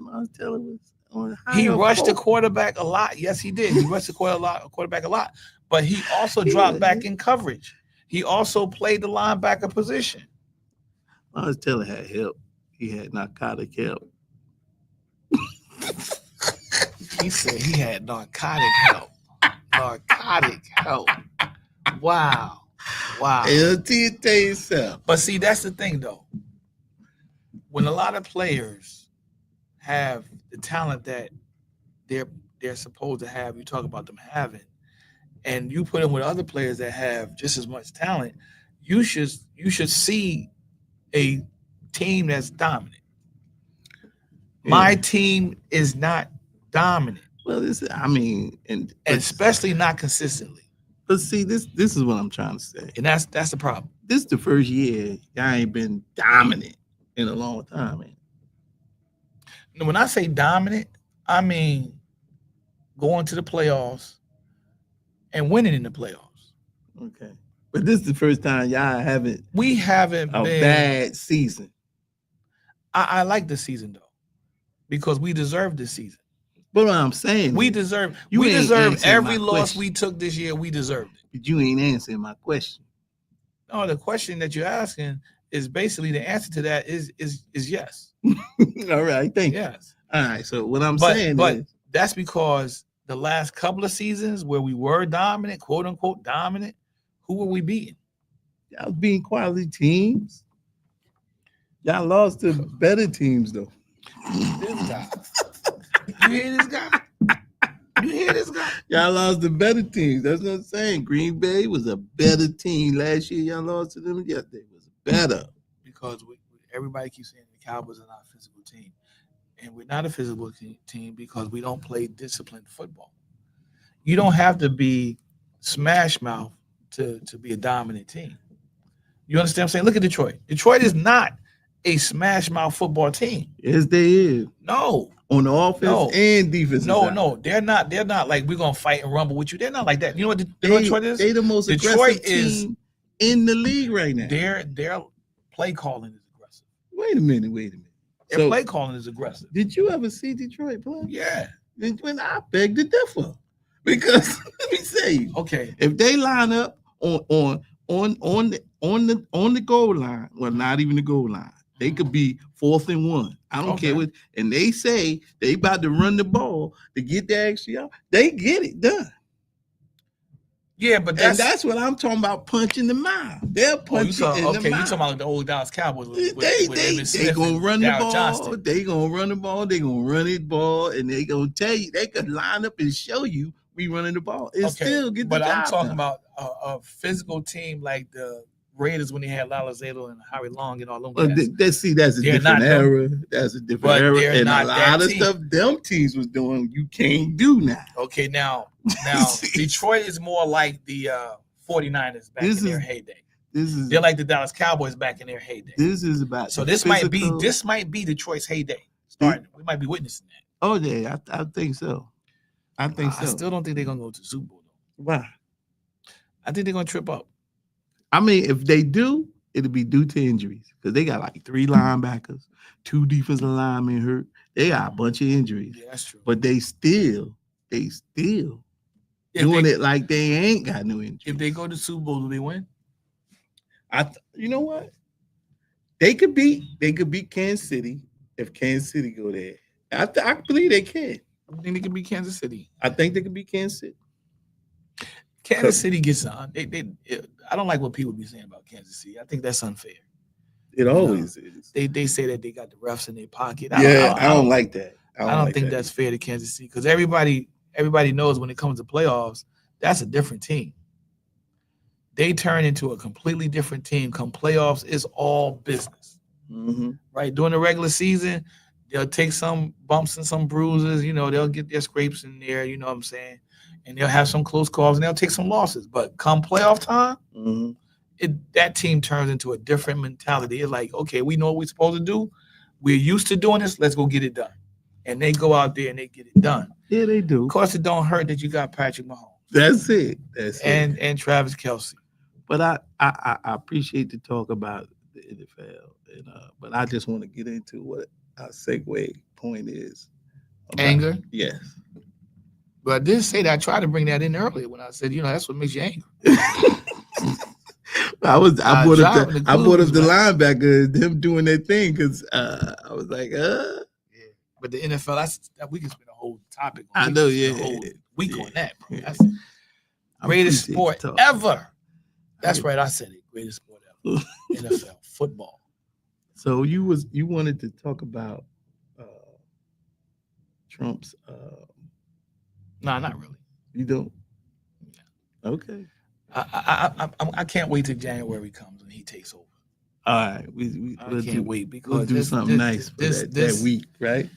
A: Lawrence Taylor was on
B: he rushed the quarterback a lot. Yes, he did. He rushed the quarterback a lot, but he also dropped back in coverage. He also played the linebacker position.
A: Lawrence Taylor had help. He had narcotic help.
B: He said he had narcotic help. Narcotic help. Wow.
A: It'll tell yourself.
B: But see, that's the thing, though. When a lot of players have the talent that they're supposed to have, you talk about them having, and you put them with other players that have just as much talent, you should see a team that's dominant. My team is not dominant.
A: Well,
B: and especially not consistently.
A: But see, this is what I'm trying to say,
B: and that's the problem.
A: This is the first year y'all ain't been dominant in a long time, man.
B: When I say dominant, I mean going to the playoffs and winning in the playoffs.
A: Okay, but this is the first time y'all haven't.
B: We haven't
A: a
B: been
A: bad season.
B: I like the season though, because we deserve this season.
A: But what I'm saying,
B: we deserve every loss we took this year. We deserved it.
A: But you ain't answering my question.
B: No, the question that you're asking is basically the answer to that is yes.
A: All right, thank you.
B: Yes.
A: All right. So what I'm saying is
B: that's because the last couple of seasons where we were dominant, quote unquote dominant, who were we beating?
A: Y'all beating quality teams. Y'all lost to better teams though.
B: This guy. You hear this guy? You hear this guy?
A: Y'all lost to better teams. That's what I'm saying. Green Bay was a better team last year. Y'all lost to them yesterday. It was better.
B: Because everybody keeps saying the Cowboys are not a physical team. And we're not a physical team because we don't play disciplined football. You don't have to be smash mouth to be a dominant team. You understand what I'm saying? Look at Detroit. Detroit is not a smash mouth football team.
A: Yes, they is.
B: No.
A: On the offense and defense.
B: No, they're not. They're not like we're gonna fight and rumble with you. They're not like that. You know what Detroit is?
A: They the most aggressive team in the league right now.
B: Their play calling is aggressive.
A: Wait a minute.
B: Their play calling is aggressive.
A: Did you ever see Detroit play?
B: Yeah.
A: When I beg to differ, because let me say,
B: okay,
A: if they line up on the goal line, well, not even the goal line, they could be 4th and 1. I don't care what, and they say they about to run the ball to get the extra out. They get it done.
B: Yeah, but
A: that's what I'm talking about, punching the mouth. They're punching in the mouth.
B: Okay, you talking about the old Dallas Cowboys.
A: They gonna run the ball. Johnston. They gonna run the ball. They gonna run the ball, and they gonna tell you. They could line up and show you we running the ball. It still get the job
B: I'm talking
A: done.
B: about a physical team like the Raiders when they had Lala Zalo and Harry Long and all them
A: guys. That's a different era. That's a different era. And a lot of stuff them teams was doing you can't do now.
B: Okay, now Detroit is more like the 49ers back in their heyday. They're like the Dallas Cowboys back in their heyday.
A: This is about
B: this might be Detroit's heyday. Starting. We might be witnessing that.
A: Oh yeah, I think so. I
B: still don't think they're gonna go to the Super Bowl though.
A: Why?
B: I think they're gonna trip up.
A: I mean, if they do, it'll be due to injuries because they got like 3 linebackers, 2 defensive linemen hurt. They got a bunch of injuries.
B: Yeah, that's true.
A: But they still doing it like they ain't got no injuries.
B: If they go to Super Bowl, do they win?
A: You know what? They could beat Kansas City if Kansas City go there. I believe they can.
B: I think they can beat Kansas City.
A: I think they can beat Kansas City.
B: Kansas City gets on. I don't like what people be saying about Kansas City. I think that's unfair.
A: It always is.
B: They say that they got the refs in their pocket.
A: I don't like that.
B: I don't think that's fair to Kansas City because everybody knows when it comes to playoffs, that's a different team. They turn into a completely different team. Come playoffs, it's all business.
A: Mm-hmm.
B: Right? During the regular season, they'll take some bumps and some bruises. You know, they'll get their scrapes in there. You know what I'm saying? And they'll have some close calls and they'll take some losses. But come playoff time, that team turns into a different mentality. It's like, okay, we know what we're supposed to do. We're used to doing this. Let's go get it done. And they go out there and they get it done.
A: Yeah, they do.
B: Of course, it don't hurt that you got Patrick Mahomes.
A: That's it.
B: And Travis Kelce.
A: But I appreciate the talk about the NFL. But I just want to get into what our segue point is.
B: Anger?
A: Yes.
B: But I did say that I tried to bring that in earlier when I said, that's what makes you angry.
A: I brought up the linebacker, them doing their thing, because I was like, Yeah.
B: But the NFL, we can spend a whole topic
A: on. I know, yeah.
B: A whole week on that, bro. That's the greatest sport ever. That's right, I said it. Greatest sport ever. NFL, football.
A: So you wanted to talk about Trump's
B: No, not really.
A: You don't?
B: No.
A: Okay.
B: I can't wait till January comes and he takes over.
A: All right.
B: I can't wait because
A: we'll do something nice for that week, right?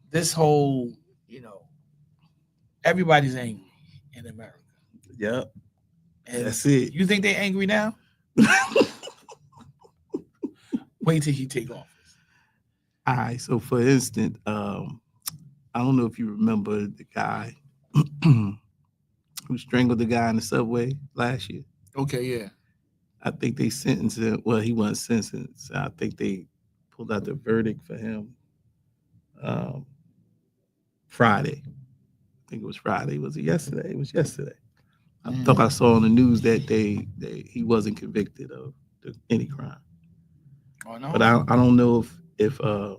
B: This whole, everybody's angry in America.
A: Yep.
B: And
A: that's it.
B: You think they're angry now? Wait till he take office.
A: All right. So for instance, I don't know if you remember the guy who strangled the guy in the subway last year.
B: Okay, yeah.
A: I think they sentenced him. Well, he wasn't sentenced. I think they pulled out the verdict for him Friday. think it was Friday. Was it yesterday? It was yesterday. I thought I saw on the news that he wasn't convicted of any crime.
B: Oh, no?
A: But I don't know if I'm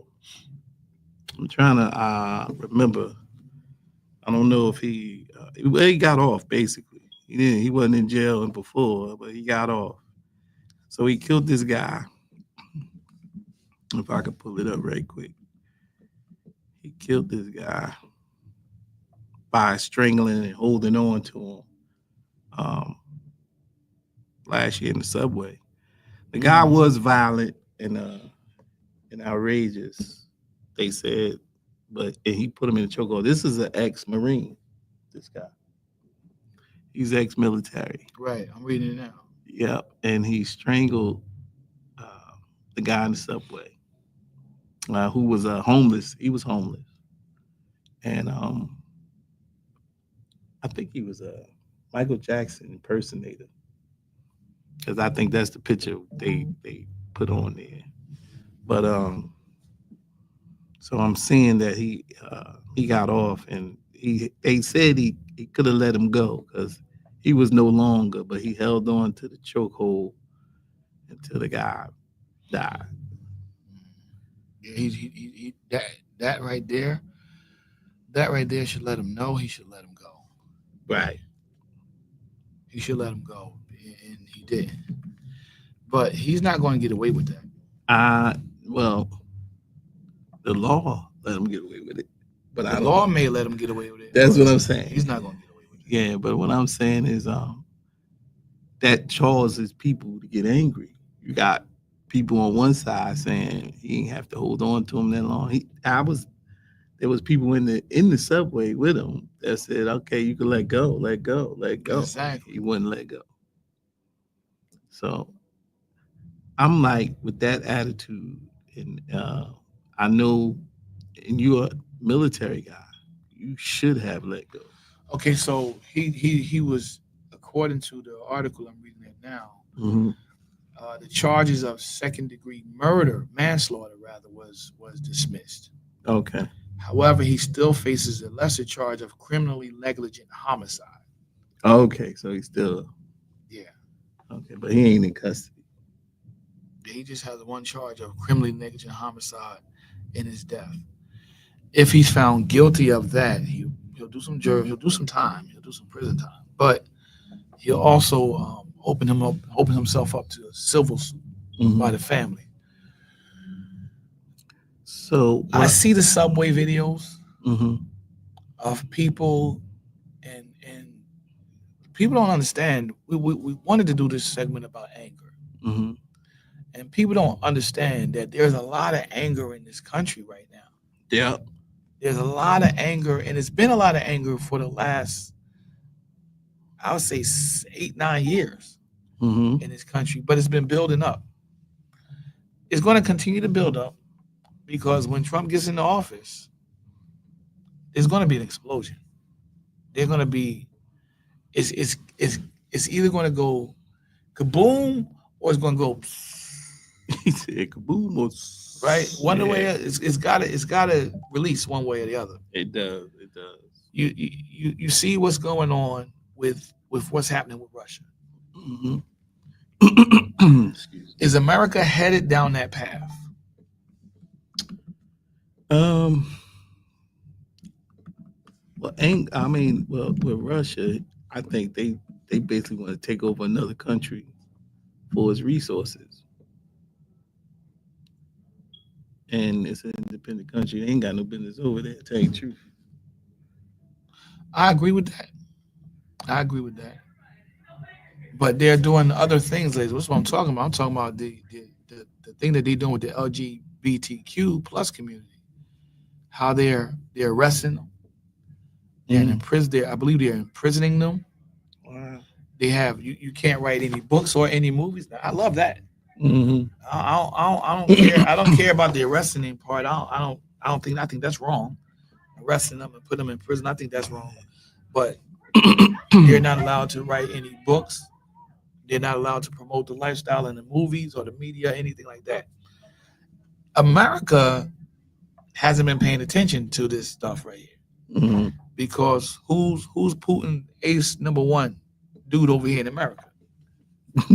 A: trying to remember. I don't know if he got off. Basically, he wasn't in jail before, but he got off. So he killed this guy. If I could pull it up right quick, he killed this guy by strangling and holding on to him. Last year in the subway, the guy was violent and outrageous. They said, and he put him in a chokehold. This is an ex-Marine. This guy, he's ex-military.
B: Right, I'm reading it now.
A: Yep, and he strangled the guy in the subway, who was homeless. He was homeless, and I think he was a Michael Jackson impersonator, because I think that's the picture they put on there. But so I'm seeing that he got off, and they said he could have let him go because he was no longer, but he held on to the chokehold until the guy died.
B: Yeah, he that right there should let him know he should let him go.
A: Right.
B: He should let him go, and he did. But he's not going to get away with that.
A: Well, the law let him get away with it, but
B: the law may let him get away with it.
A: That's what I'm saying.
B: He's not going to get away with it.
A: Yeah, but what I'm saying is that causes people to get angry. You got people on one side saying he ain't have to hold on to him that long. There was people in the subway with him that said, okay, you can let go.
B: Exactly.
A: He wouldn't let go. So I'm like, with that attitude, and I know, and you're a military guy, you should have let go.
B: Okay, so he was, according to the article I'm reading it now, the charges of second-degree manslaughter rather, was dismissed.
A: Okay.
B: However, he still faces a lesser charge of criminally negligent homicide.
A: Okay, so he's still.
B: Yeah.
A: Okay, but he ain't in custody.
B: He just has one charge of criminally negligent homicide in his death. If he's found guilty of that, he'll do some time, he'll do some prison time, but he'll also open himself up to a civil suit by the family.
A: So
B: I see the subway videos of people, and people don't understand. We wanted to do this segment about anger, and people don't understand that there's a lot of anger in this country right now.
A: Yeah,
B: there's a lot of anger, and it's been a lot of anger for the last, I would say, 8-9 years in this country, but it's been building up. It's going to continue to build up, because when Trump gets into office, there's going to be an explosion. They're going to be, it's either going to go kaboom, or it's going to go.
A: He said kaboom, or
B: right. One way, it's got to release one way or the other.
A: It does.
B: You see what's going on with what's happening with Russia. Is America headed down that path?
A: With Russia, I think they basically want to take over another country for its resources. And it's an independent country. They ain't got no business over there, to tell you the truth.
B: I agree with that. But they're doing other things. That's what I'm talking about. I'm talking about the thing that they're doing with the LGBTQ plus community. How they're arresting them. They're in prison. I believe they're imprisoning them.
A: Wow.
B: They have you can't write any books or any movies. I love that. I don't care. I don't care about the arresting part. I think that's wrong. Arresting them and put them in prison, I think that's wrong. But they're not allowed to write any books. They're not allowed to promote the lifestyle in the movies or the media, anything like that. America hasn't been paying attention to this stuff right here, because who's Putin ace number one dude over here in America?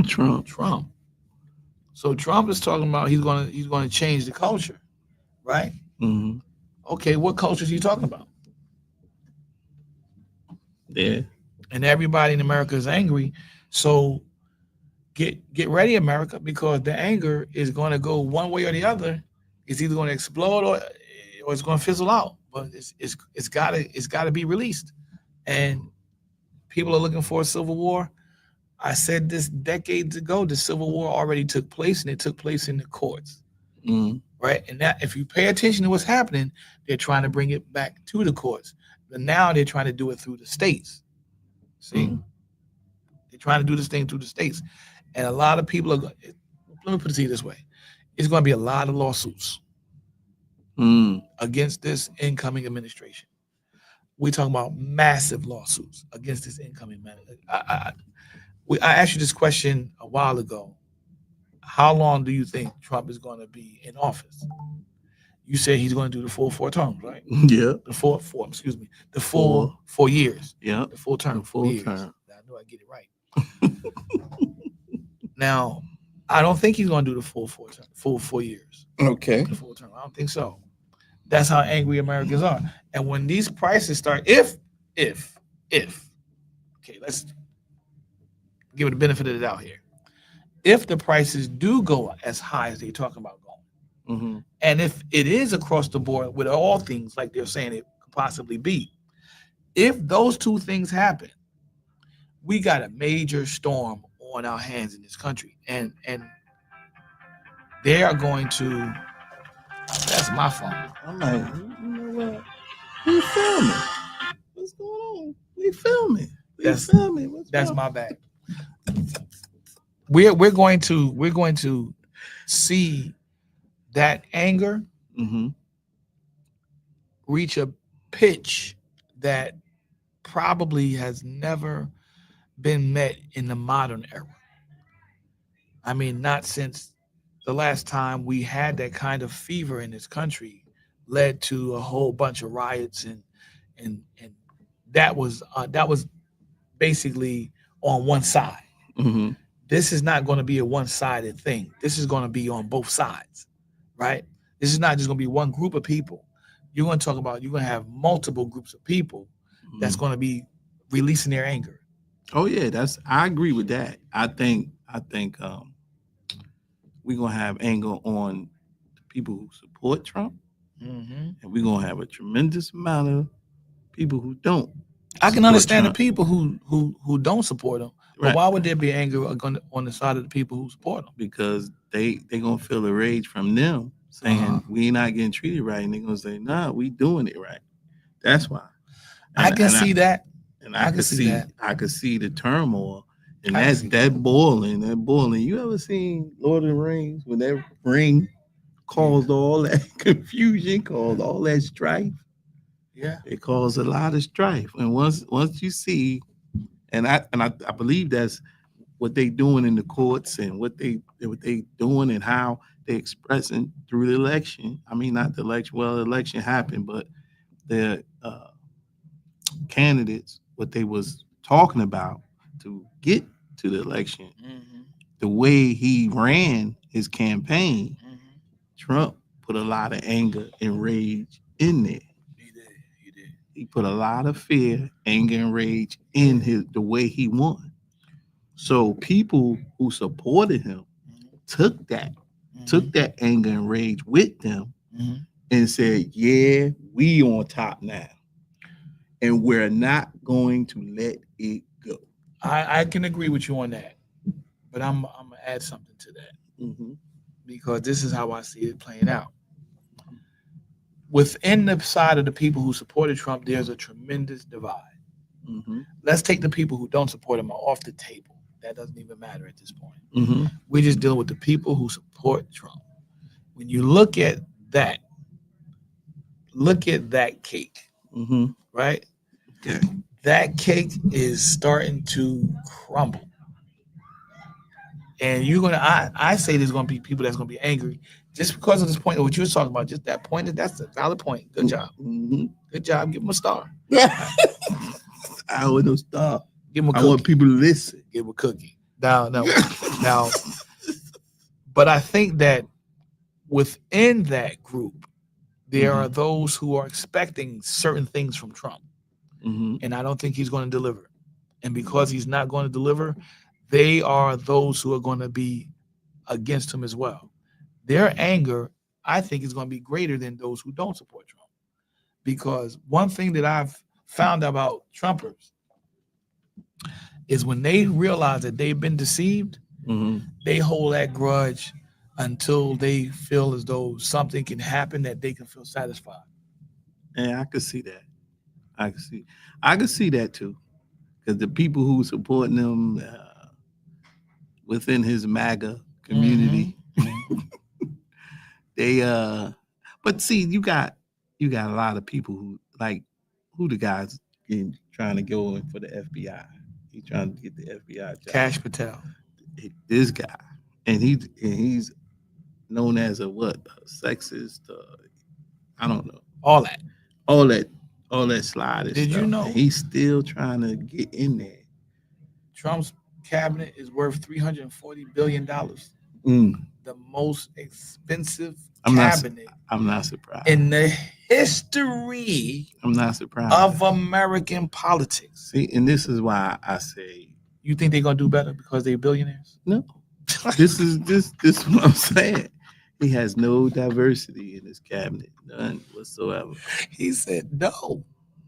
A: Trump.
B: So Trump is talking about he's gonna change the culture, right?
A: Mm-hmm.
B: Okay, what culture is he talking about?
A: Yeah.
B: And everybody in America is angry. So get ready, America, because the anger is going to go one way or the other. It's either going to explode or it's going to fizzle out. But it's gotta be released. And people are looking for a civil war. I said this decades ago. The Civil War already took place, and it took place in the courts, right? And that, if you pay attention to what's happening, they're trying to bring it back to the courts. But now they're trying to do it through the states. See, they're trying to do this thing through the states, and a lot of people are. Let me put it this way: it's going to be a lot of lawsuits against this incoming administration. We're talking about massive lawsuits against this incoming administration. I asked you this question a while ago. How long do you think Trump is going to be in office? You said he's going to do the full 4 terms, right?
A: Yeah.
B: The full 4 years.
A: Yeah.
B: The full term.
A: The full term.
B: I know I get it right. Now, I don't think he's going to do the full 4 years.
A: Okay.
B: The full term. I don't think so. That's how angry Americans are. And when these prices start, if, okay, let's give it the benefit of the doubt here. If the prices do go as high as they're talking about going, and if it is across the board with all things like they're saying it could possibly be, if those two things happen, we got a major storm on our hands in this country, and they are going to. That's my phone.
A: I'm like, you know what? We filming. What's going on? We filming. That's
B: my bad. We're going to see that anger reach a pitch that probably has never been met in the modern era. I mean, not since the last time we had that kind of fever in this country led to a whole bunch of riots and that was basically on one side. This is not going to be a one-sided thing. This is going to be on both sides, right? This is not just going to be one group of people. You're going to have multiple groups of people that's going to be releasing their anger.
A: Oh yeah, I agree with that. I think we're going to have anger on the people who support Trump, and we're going to have a tremendous amount of people who don't.
B: I can understand Trump. The people who don't support him. But
A: right.
B: Why would there be anger on the side of the people who support them?
A: Because they're going to feel the rage from them saying we're not getting treated right. And they're going to say, nah, we doing it right. That's why.
B: I can see that.
A: And I can see the turmoil. And that boiling. You ever seen Lord of the Rings when that ring caused all that confusion, caused all that strife?
B: Yeah.
A: It caused a lot of strife. And once you see, and I believe that's what they doing in the courts and what they doing and how they expressing through the election. I mean, not the election. Well, the election happened, but the candidates, what they was talking about to get to the election, the way he ran his campaign, Trump put a lot of anger and rage in there. He put a lot of fear, anger, and rage in the way he won. So people who supported him took that anger and rage with them and said, yeah, we on top now. And we're not going to let it go.
B: I can agree with you on that. But I'm going to add something to that. Because this is how I see it playing out. Within the side of the people who supported Trump, there's a tremendous divide. Let's take the people who don't support him off the table. That doesn't even matter at this point. We're just dealing with the people who support Trump. When you look at that cake, right?
A: Okay.
B: That cake is starting to crumble. And you're gonna, I say there's gonna be people that's gonna be angry just because of this point of what you were talking about. Just that point, that's a valid point. Good job.
A: Mm-hmm.
B: Good job. Give him a star.
A: I want no star.
B: Give him a
A: I
B: cookie.
A: want people to listen.
B: Give him a cookie. Now. But I think that within that group, there are those who are expecting certain things from Trump.
A: Mm-hmm.
B: And I don't think he's going to deliver. And because he's not going to deliver, they are those who are going to be against him as well. Their anger, I think, is going to be greater than those who don't support Trump. Because one thing that I've found about Trumpers is when they realize that they've been deceived, they hold that grudge until they feel as though something can happen that they can feel satisfied.
A: And I could see that. I could see that too. Because the people who supporting him within his MAGA community, they but see, you got a lot of people who like who the guys trying to go in for the FBI. He's trying to get the FBI job.
B: Kash Patel.
A: This guy. And he's known as a what? A sexist, I don't know.
B: All that
A: slide.
B: Did
A: stuff.
B: You know
A: and he's still trying to get in there?
B: Trump's cabinet is worth $340 billion. The most expensive cabinet.
A: I'm not surprised.
B: In the history
A: I'm not surprised
B: of American politics.
A: See, and this is why I say,
B: you think they're gonna do better because they're billionaires?
A: No. This is what I'm saying. He has no diversity in his cabinet, none whatsoever.
B: He said, "No,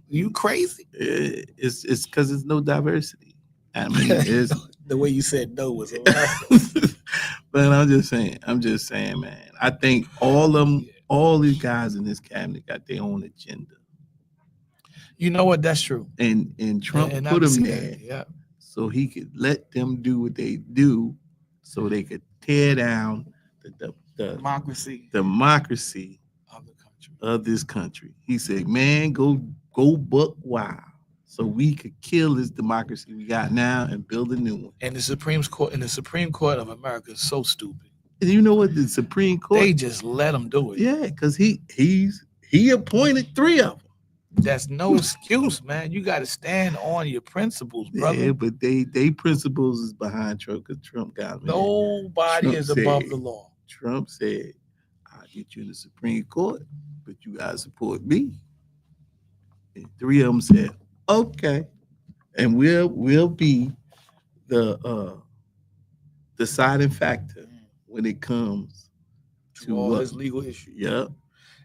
B: you crazy?"
A: It's because there's no diversity. I mean, it's
B: the way you said no was a lot.
A: But I'm just saying, man. I think all these guys in this cabinet got their own agenda.
B: You know what? That's true.
A: And Trump put them there, so he could let them do what they do, so they could tear down the democracy of this country. He said, "Man, go buck wild, so we could kill this democracy we got now and build a new one."
B: And the Supreme Court of America is so stupid.
A: And you know what? The Supreme Court,
B: they just let them do it.
A: Yeah, because he appointed 3 of them.
B: That's no excuse, man. You got to stand on your principles, brother.
A: Yeah, but they principles is behind Trump because Trump got them.
B: Nobody is above the law.
A: Trump said, "I'll get you in the Supreme Court, but you got to support me." And 3 of them said, "Okay," and we'll be the deciding factor when it comes
B: to all his legal issues.
A: Yep.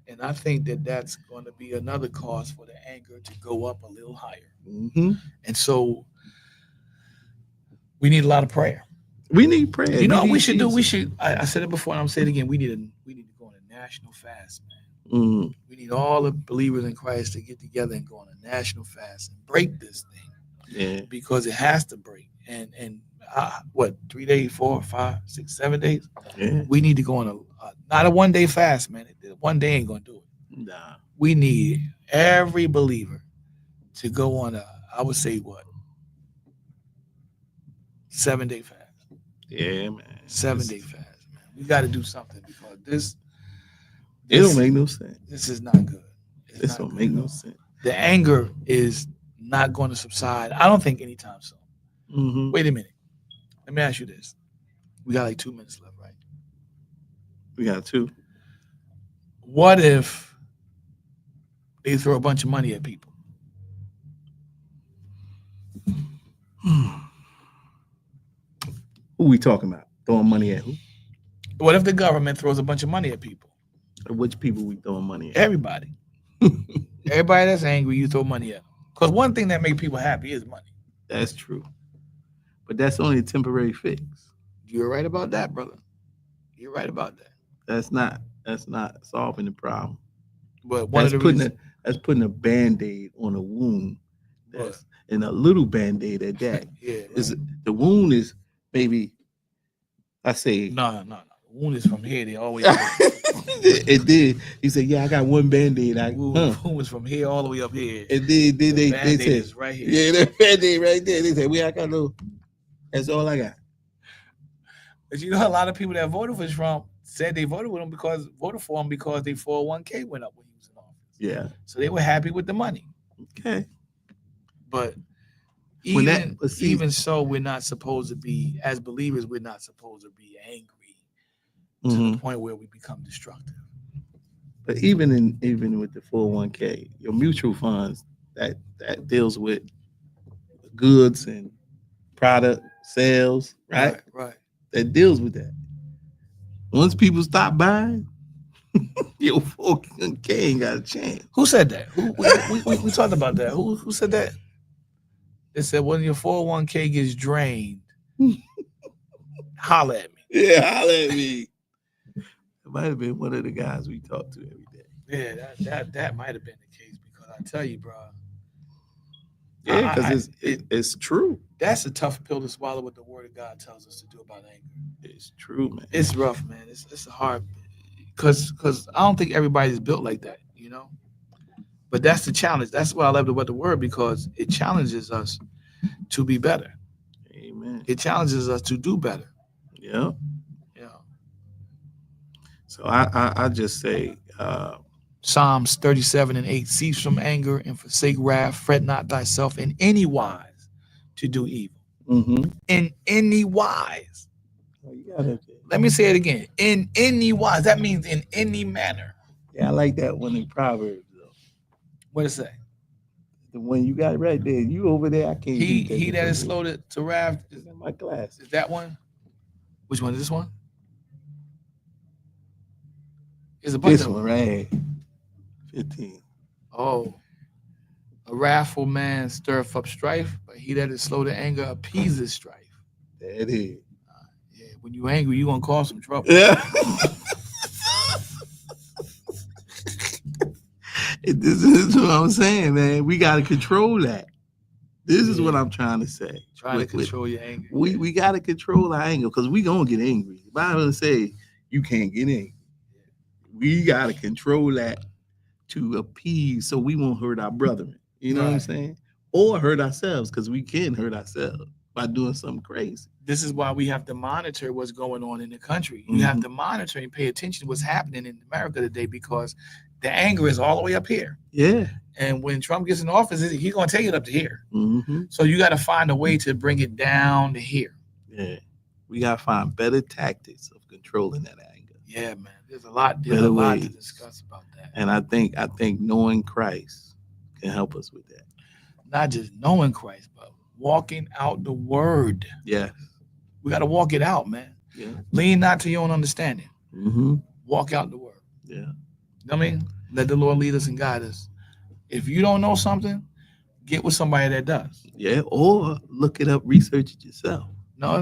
B: And I think that that's going to be another cause for the anger to go up a little higher. And so we need a lot of prayer.
A: We need prayer.
B: You know what we should do? We should. I said it before, and I'm saying it again. We need to go on a national fast, man. We need all the believers in Christ to get together and go on a national fast and break this thing.
A: Yeah.
B: Because it has to break. And what, 3 days, 4, 5, 6, 7 days?
A: Yeah.
B: We need to go on not a 1 day fast, man. 1 day ain't gonna do it.
A: Nah.
B: We need every believer to go on I would say 7 day fast.
A: Yeah, man.
B: 7 day fast, man. We got to do something because this
A: don't make no sense.
B: This is not good.
A: This don't make no sense.
B: The anger is not going to subside. I don't think anytime soon. Wait a minute. Let me ask you this. We got like 2 minutes left, right?
A: We got 2.
B: What if they throw a bunch of money at people?
A: Who we talking about? Throwing money at who?
B: What if the government throws a bunch of money at people?
A: Which people we throwing money at?
B: Everybody. Everybody that's angry, you throw money at them. Because one thing that makes people happy is money.
A: That's true. But that's only a temporary fix.
B: You're right about that, brother. You're right about that.
A: That's not solving the problem.
B: But
A: that's putting a Band-Aid on a wound. And a little Band-Aid at that.
B: Yeah.
A: The wound is maybe, I say.
B: No. The wound is from here. They always.
A: It did. He said, "Yeah, I got one Band-Aid."
B: Wound was from here all the way up here.
A: And then they said,
B: is right here.
A: Yeah, the Band-Aid right there. They said, "I got no. That's all I got."
B: But you know, a lot of people that voted for Trump said they voted for him because their 401k went up when he was in office.
A: Yeah.
B: So they were happy with the money.
A: Okay.
B: But even so, we're not supposed to be, as believers, we're not supposed to be angry to the point where we become destructive.
A: But even with the 401k, your mutual funds that deals with goods and product sales, right?
B: Right.
A: That deals with that. Once people stop buying, your 401k ain't got a chance.
B: Who said that? We talked about that. Who said that? They said when your 401k gets drained, holler at me.
A: Yeah, holler at me. It might have been one of the guys we talk to every day.
B: Yeah, that might have been the case because I tell you, bro.
A: Yeah, because it's true.
B: That's a tough pill to swallow. What the Word of God tells us to do about anger.
A: It's true, man.
B: It's rough, man. It's hard because I don't think everybody's built like that, you know. But that's the challenge. That's why I love the Word, because it challenges us to be better.
A: Amen.
B: It challenges us to do better.
A: Yeah. So I just say
B: Psalms 37:8, cease from anger and forsake wrath, fret not thyself in any wise to do evil. In any wise. Let me say it again. In any wise. That means in any manner.
A: Yeah, I like that one in Proverbs, though.
B: What does it say?
A: The one you got right there. You over there, I can't.
B: He that is slow to wrath.
A: Is in my class.
B: Is that one? Which one is this one? Is a bunch
A: this
B: of
A: one, right? 15.
B: Oh. A wrathful man stirreth up strife, but he that is slow to anger appeases strife.
A: That is.
B: Yeah, when you're angry, you're going to cause some trouble.
A: Yeah. This is what I'm saying, man. We got to control that. This is what I'm trying to say.
B: Trying to control your anger.
A: We got to control our anger because we going to get angry. The Bible say you can't get angry. We got to control that to appease so we won't hurt our brethren. You know what I'm saying? Or hurt ourselves, because we can hurt ourselves by doing something crazy.
B: This is why we have to monitor what's going on in the country. You have to monitor and pay attention to what's happening in America today, because the anger is all the way up here.
A: Yeah.
B: And when Trump gets in office, he's going to take it up to here. So you got to find a way to bring it down to here.
A: Yeah. We got to find better tactics of controlling that anger.
B: Yeah, man. There's a lot to discuss about that.
A: And I think knowing Christ can help us with that.
B: Not just knowing Christ, but walking out the word.
A: Yeah.
B: We got to walk it out, man.
A: Yeah.
B: Lean not to your own understanding. Walk out the word.
A: Yeah.
B: You know what I mean? Let the Lord lead us and guide us. If you don't know something, get with somebody that does.
A: Yeah. Or look it up, research it yourself.
B: No.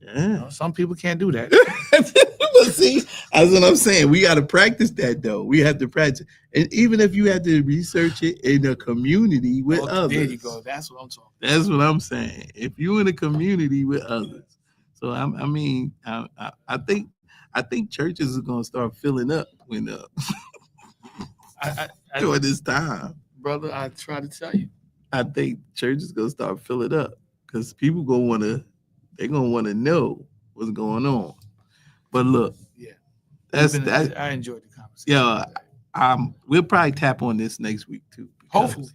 A: Yeah.
B: No, some people can't do that.
A: But see, that's what I'm saying. We got to practice that, though. We have to practice. And even if you have to research it in a community with others.
B: There you go. That's what I'm talking about.
A: That's what I'm saying. If you're in a community with others. So, I think churches are going to start filling up when during this time.
B: Brother, I try to tell you.
A: I think churches going to start filling up because people they're going to want to know what's going on. But look,
B: I enjoyed the conversation.
A: Yeah, we'll probably tap on this next week too.
B: Hopefully.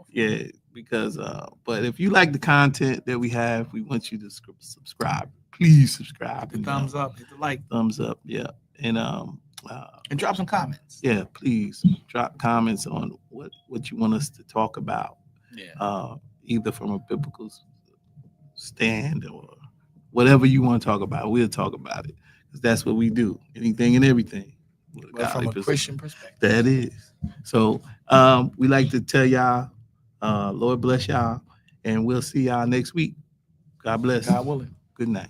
A: Yeah, because but if you like the content that we have, we want you to subscribe. Please subscribe.
B: Hit the thumbs up, hit the like.
A: Thumbs up, yeah. And
B: drop some comments.
A: Yeah, please drop comments on what you want us to talk about.
B: Yeah.
A: Either from a biblical stand or whatever you want to talk about, we'll talk about it. Because that's what we do. Anything and everything.
B: From a Christian perspective.
A: That is. So we like to tell y'all, Lord bless y'all, and we'll see y'all next week. God bless.
B: God willing.
A: Good night.